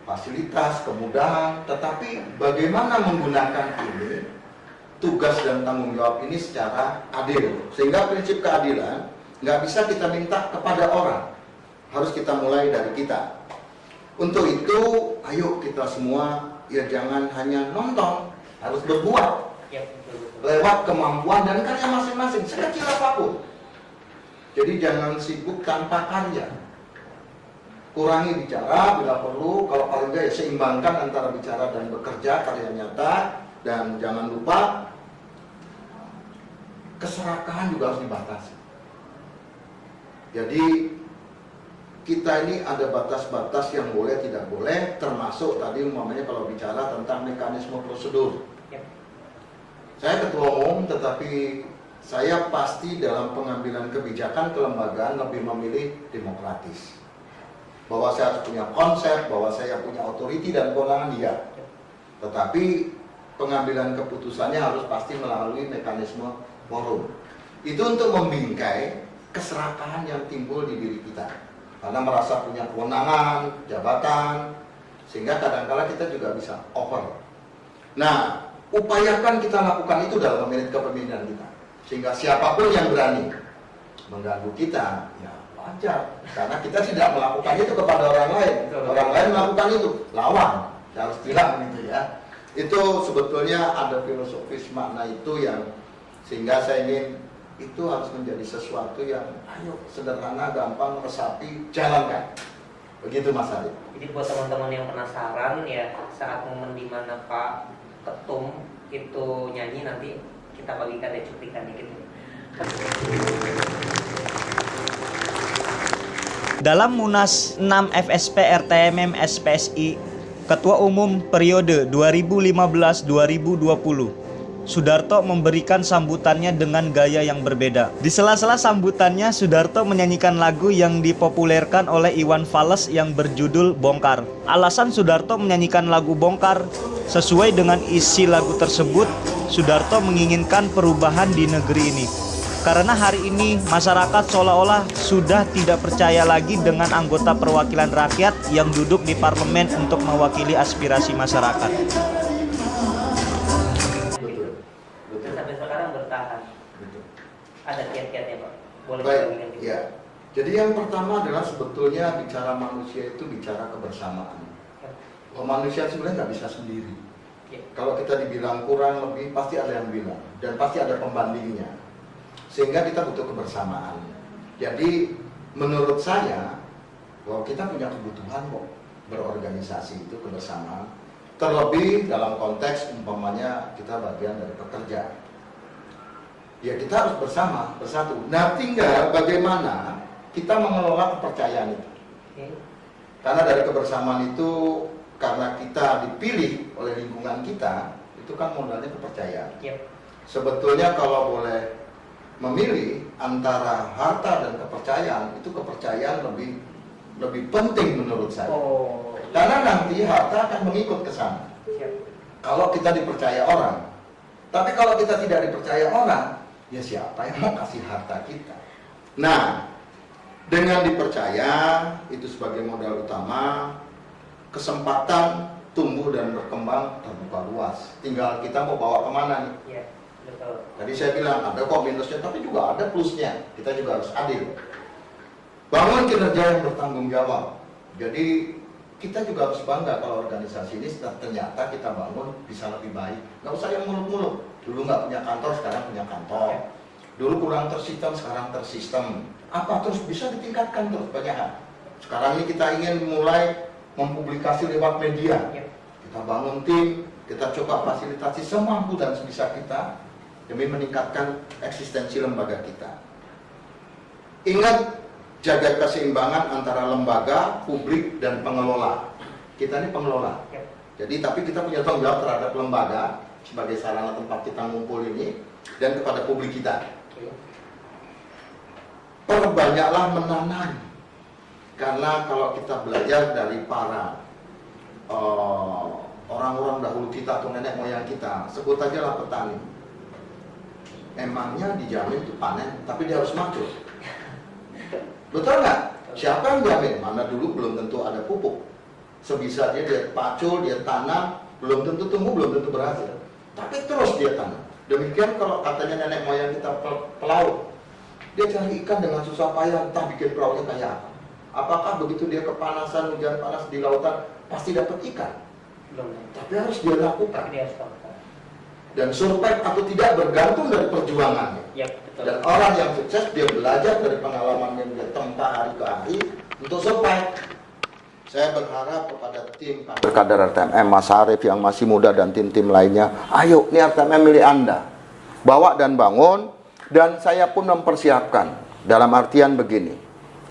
fasilitas, kemudahan, tetapi bagaimana menggunakan ini, tugas dan tanggung jawab ini secara adil. Sehingga prinsip keadilan nggak bisa kita minta kepada orang, harus kita mulai dari kita. Untuk itu, ayo kita semua, ya jangan hanya nonton, harus berbuat. Lewat kemampuan dan karya masing-masing, sekecil apapun. Jadi jangan sibuk tanpa karya. Kurangi bicara bila perlu, kalau paling nggak ya seimbangkan antara bicara dan bekerja, karya nyata. Dan jangan lupa, keserakahan juga harus dibatasi. Jadi kita ini ada batas-batas yang boleh tidak boleh, termasuk tadi umpamanya kalau bicara tentang mekanisme prosedur. Saya ketua umum, tetapi saya pasti dalam pengambilan kebijakan kelembagaan lebih memilih demokratis. Bahwa saya harus punya konsep, bahwa saya punya otoriti dan kewenangan, iya. Tetapi pengambilan keputusannya harus pasti melalui mekanisme forum. Itu untuk membingkai keserakahan yang timbul di diri kita. Karena merasa punya kewenangan, jabatan, sehingga kadang-kala kita juga bisa over. Nah, upayakan kita lakukan itu dalam menit kepemimpinan kita. Sehingga siapapun yang berani mengganggu kita, ya wajar. Karena kita tidak melakukan itu kepada orang lain. Orang lain melakukan itu, lawan. Ya, harus bilang gitu ya. Itu sebetulnya ada filosofis makna itu yang sehingga saya ingin itu harus menjadi sesuatu yang ayo sederhana, gampang, resapi, jalankan. Begitu Mas Arif. Jadi buat teman-teman yang penasaran ya, saat momen di mana Pak Ketum itu nyanyi, nanti kita bagikan deh cuplikan dikit. Dalam Munas 6 FSP RTMM SPSI Ketua Umum periode 2015-2020, Sudarto memberikan sambutannya dengan gaya yang berbeda. Di sela-sela sambutannya, Sudarto menyanyikan lagu yang dipopulerkan oleh Iwan Fals yang berjudul Bongkar. Alasan Sudarto menyanyikan lagu Bongkar, sesuai dengan isi lagu tersebut, Sudarto menginginkan perubahan di negeri ini. Karena hari ini masyarakat seolah-olah sudah tidak percaya lagi dengan anggota perwakilan rakyat yang duduk di parlemen untuk mewakili aspirasi masyarakat. Betul. Sampai sekarang bertahan. Betul. Ada kiat-kiatnya Pak. Boleh Baik, dibagikan gitu. ya. Jadi yang pertama adalah sebetulnya bicara manusia itu bicara kebersamaan. Oh, manusia sebenarnya nggak bisa sendiri. Ya. Kalau kita dibilang kurang lebih, pasti ada yang bilang. Dan pasti ada pembandingnya. Sehingga kita butuh kebersamaan. Jadi menurut saya, bahwa kita punya kebutuhan kok berorganisasi itu kebersamaan. Terlebih dalam konteks umpamanya kita bagian dari pekerja. Ya kita harus bersama, bersatu. Nah tinggal bagaimana kita mengelola kepercayaan itu. Karena dari kebersamaan itu, karena kita dipilih oleh lingkungan kita, itu kan modalnya kepercayaan. Sebetulnya kalau boleh memilih antara harta dan kepercayaan, itu kepercayaan lebih penting menurut saya. Karena nanti harta akan mengikut ke sana. Kalau kita dipercaya orang. Tapi kalau kita tidak dipercaya orang, ya siapa yang mau kasih harta kita? Nah, dengan dipercaya itu sebagai modal utama, kesempatan tumbuh dan berkembang terbuka luas. Tinggal kita mau bawa kemana nih? Tadi saya bilang ada kok minusnya, tapi juga ada plusnya. Kita juga harus adil. Bangun kinerja yang bertanggung jawab. Jadi kita juga harus bangga kalau organisasi ini ternyata kita bangun bisa lebih baik. Nggak usah yang muluk-muluk. Dulu nggak punya kantor, sekarang punya kantor. Dulu kurang tersistem, sekarang tersistem. Apa terus bisa ditingkatkan terus banyak hal. Sekarang ini kita ingin mulai mempublikasi lewat media. Kita bangun tim, kita coba fasilitasi semampu dan sebisa kita demi meningkatkan eksistensi lembaga kita. Ingat, jaga keseimbangan antara lembaga, publik, dan pengelola. Kita ini pengelola. Jadi, tapi kita punya tanggung jawab terhadap lembaga sebagai sarana tempat kita ngumpul ini dan kepada publik kita. Perbanyaklah menanam. Karena kalau kita belajar dari para orang-orang dahulu kita atau nenek moyang kita, sebut aja lah petani. Emangnya dijamin itu panen, tapi dia harus makjur. Betul nggak? Siapa yang jamin? Mana dulu belum tentu ada pupuk. Sebisa dia pacul, dia tanam, belum tentu tumbuh, belum tentu berhasil. Tapi terus dia tanam. Demikian kalau katanya nenek moyang kita pelaut, dia cari ikan dengan susah payah, entah bikin perahunya kayak apa. Apakah begitu dia kepanasan, hujan panas di lautan, pasti dapat ikan? Belum. Tapi harus dia lakukan. Tapi dia harus lakukan. Dan survive atau tidak bergantung dari perjuangannya. Betul. Dan orang yang sukses dia belajar dari pengalamannya dia tempa hari ke hari untuk survive. Saya berharap kepada tim kader RTMM, Mas Arif yang masih muda dan tim-tim lainnya, ayo ini RTMM milik Anda. Bawa dan bangun, dan saya pun mempersiapkan dalam artian begini.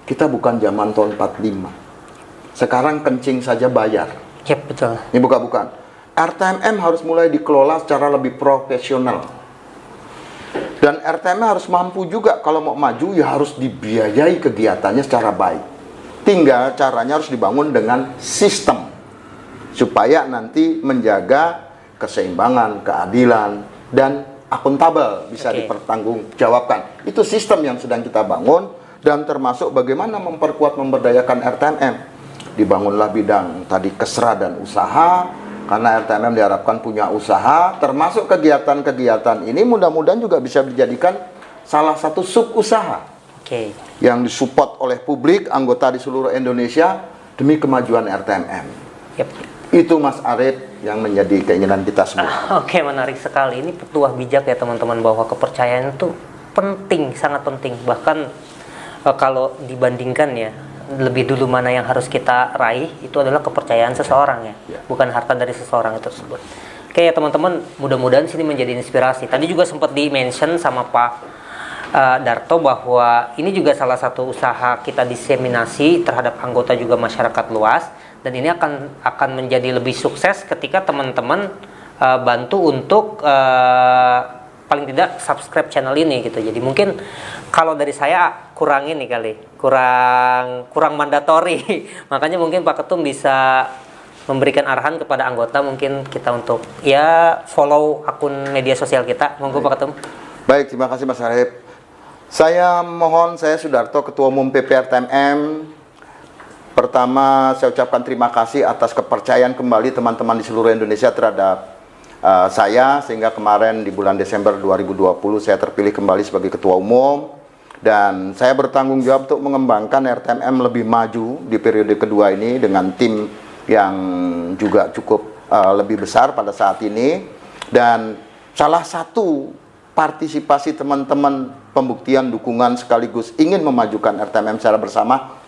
Kita bukan zaman tahun 45. Sekarang kencing saja bayar. Betul. Ini bukan. RTMM harus mulai dikelola secara lebih profesional. Dan RTMM harus mampu juga kalau mau maju ya harus dibiayai kegiatannya secara baik. Tinggal caranya harus dibangun dengan sistem. Supaya nanti menjaga keseimbangan, keadilan, dan akuntabel, bisa dipertanggungjawabkan. Itu sistem yang sedang kita bangun, dan termasuk bagaimana memperkuat memberdayakan RTMM. Dibangunlah bidang tadi kesra dan usaha, karena RTMM diharapkan punya usaha, termasuk kegiatan-kegiatan ini mudah-mudahan juga bisa dijadikan salah satu sub usaha yang disupport oleh publik, anggota di seluruh Indonesia demi kemajuan RTMM. Itu Mas Arif yang menjadi keinginan kita semua. Oke, menarik sekali. Ini petuah bijak ya teman-teman, bahwa kepercayaan itu penting, sangat penting. Bahkan kalau dibandingkan ya, lebih dulu mana yang harus kita raih, itu adalah kepercayaan seseorang ya, bukan harta dari seseorang itu tersebut. Oke ya teman-teman, mudah-mudahan sini menjadi inspirasi. Tadi juga sempat di-mention sama Pak Darto bahwa ini juga salah satu usaha kita diseminasi terhadap anggota juga masyarakat luas, dan ini akan menjadi lebih sukses ketika teman-teman bantu untuk paling tidak subscribe channel ini gitu. Jadi mungkin kalau dari saya kurang ini kali, kurang mandatori. Makanya mungkin Pak Ketum bisa memberikan arahan kepada anggota, mungkin kita untuk ya follow akun media sosial kita. Monggo Pak Ketum. Baik, terima kasih Mas Arif. Saya Sudarto, Ketua Umum PPRTMM. Pertama, saya ucapkan terima kasih atas kepercayaan kembali teman-teman di seluruh Indonesia terhadap saya, sehingga kemarin di bulan Desember 2020 saya terpilih kembali sebagai Ketua Umum, dan saya bertanggung jawab untuk mengembangkan RTMM lebih maju di periode kedua ini dengan tim yang juga cukup lebih besar pada saat ini. Dan salah satu partisipasi teman-teman, pembuktian dukungan sekaligus ingin memajukan RTMM secara bersama,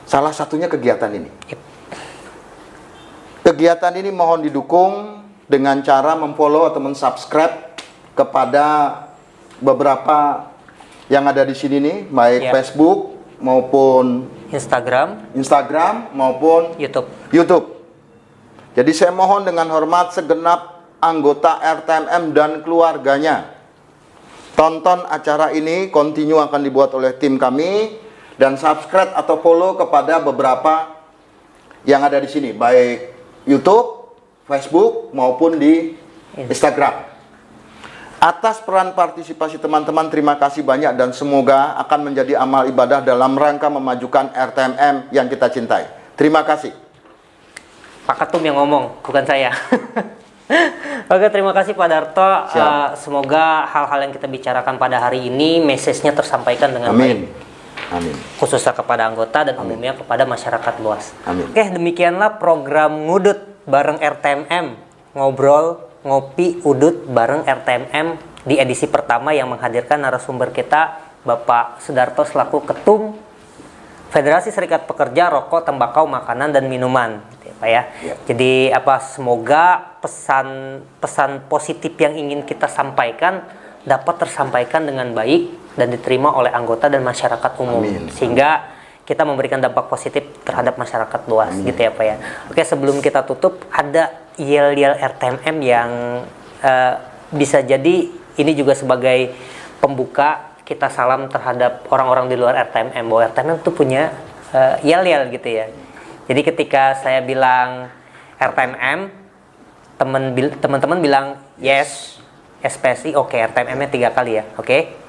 salah satunya kegiatan ini. Kegiatan ini mohon didukung dengan cara memfollow atau mensubscribe kepada beberapa yang ada di sini nih, baik Facebook maupun Instagram maupun YouTube. Jadi saya mohon dengan hormat segenap anggota RTMM dan keluarganya, tonton acara ini, continue akan dibuat oleh tim kami, dan subscribe atau follow kepada beberapa yang ada di sini, baik YouTube, Facebook maupun di Instagram. Atas peran partisipasi teman-teman, terima kasih banyak, dan semoga akan menjadi amal ibadah dalam rangka memajukan RTMM yang kita cintai. Terima kasih. Pak Ketum yang ngomong, bukan saya. Oke, terima kasih Pak Darto. Semoga hal-hal yang kita bicarakan pada hari ini, message-nya tersampaikan dengan baik. Amin. Khususnya kepada anggota dan umumnya kepada masyarakat luas. Amin. Oke, demikianlah program Ngudut bareng RTMM. Ngobrol, ngopi, udut bareng RTMM di edisi pertama yang menghadirkan narasumber kita, Bapak Sudarto selaku Ketum Federasi Serikat Pekerja Rokok, Tembakau, Makanan, dan Minuman. Pak ya. Jadi semoga pesan positif yang ingin kita sampaikan dapat tersampaikan dengan baik dan diterima oleh anggota dan masyarakat umum. Sehingga kita memberikan dampak positif terhadap masyarakat luas. Gitu ya Pak ya. Oke, sebelum kita tutup, ada yel-yel RTMM yang bisa jadi ini juga sebagai pembuka kita salam terhadap orang-orang di luar RTMM, bahwa RTMM itu punya yel-yel gitu ya. Jadi ketika saya bilang RTMM, teman-teman bilang yes, SPSI, oke, RTMM-nya 3 kali ya, oke?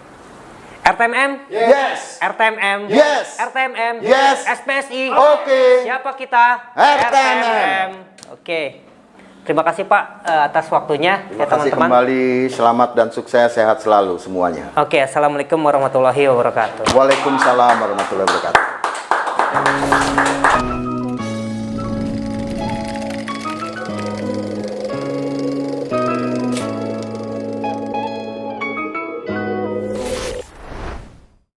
RTMM, yes. RTMM, yes. RTMM, yes. SPSI, oke. Siapa kita? RTMM. Oke. Terima kasih Pak atas waktunya. Terima kasih kembali, selamat dan sukses, sehat selalu semuanya. Oke, assalamualaikum warahmatullahi wabarakatuh. Waalaikumsalam warahmatullahi wabarakatuh.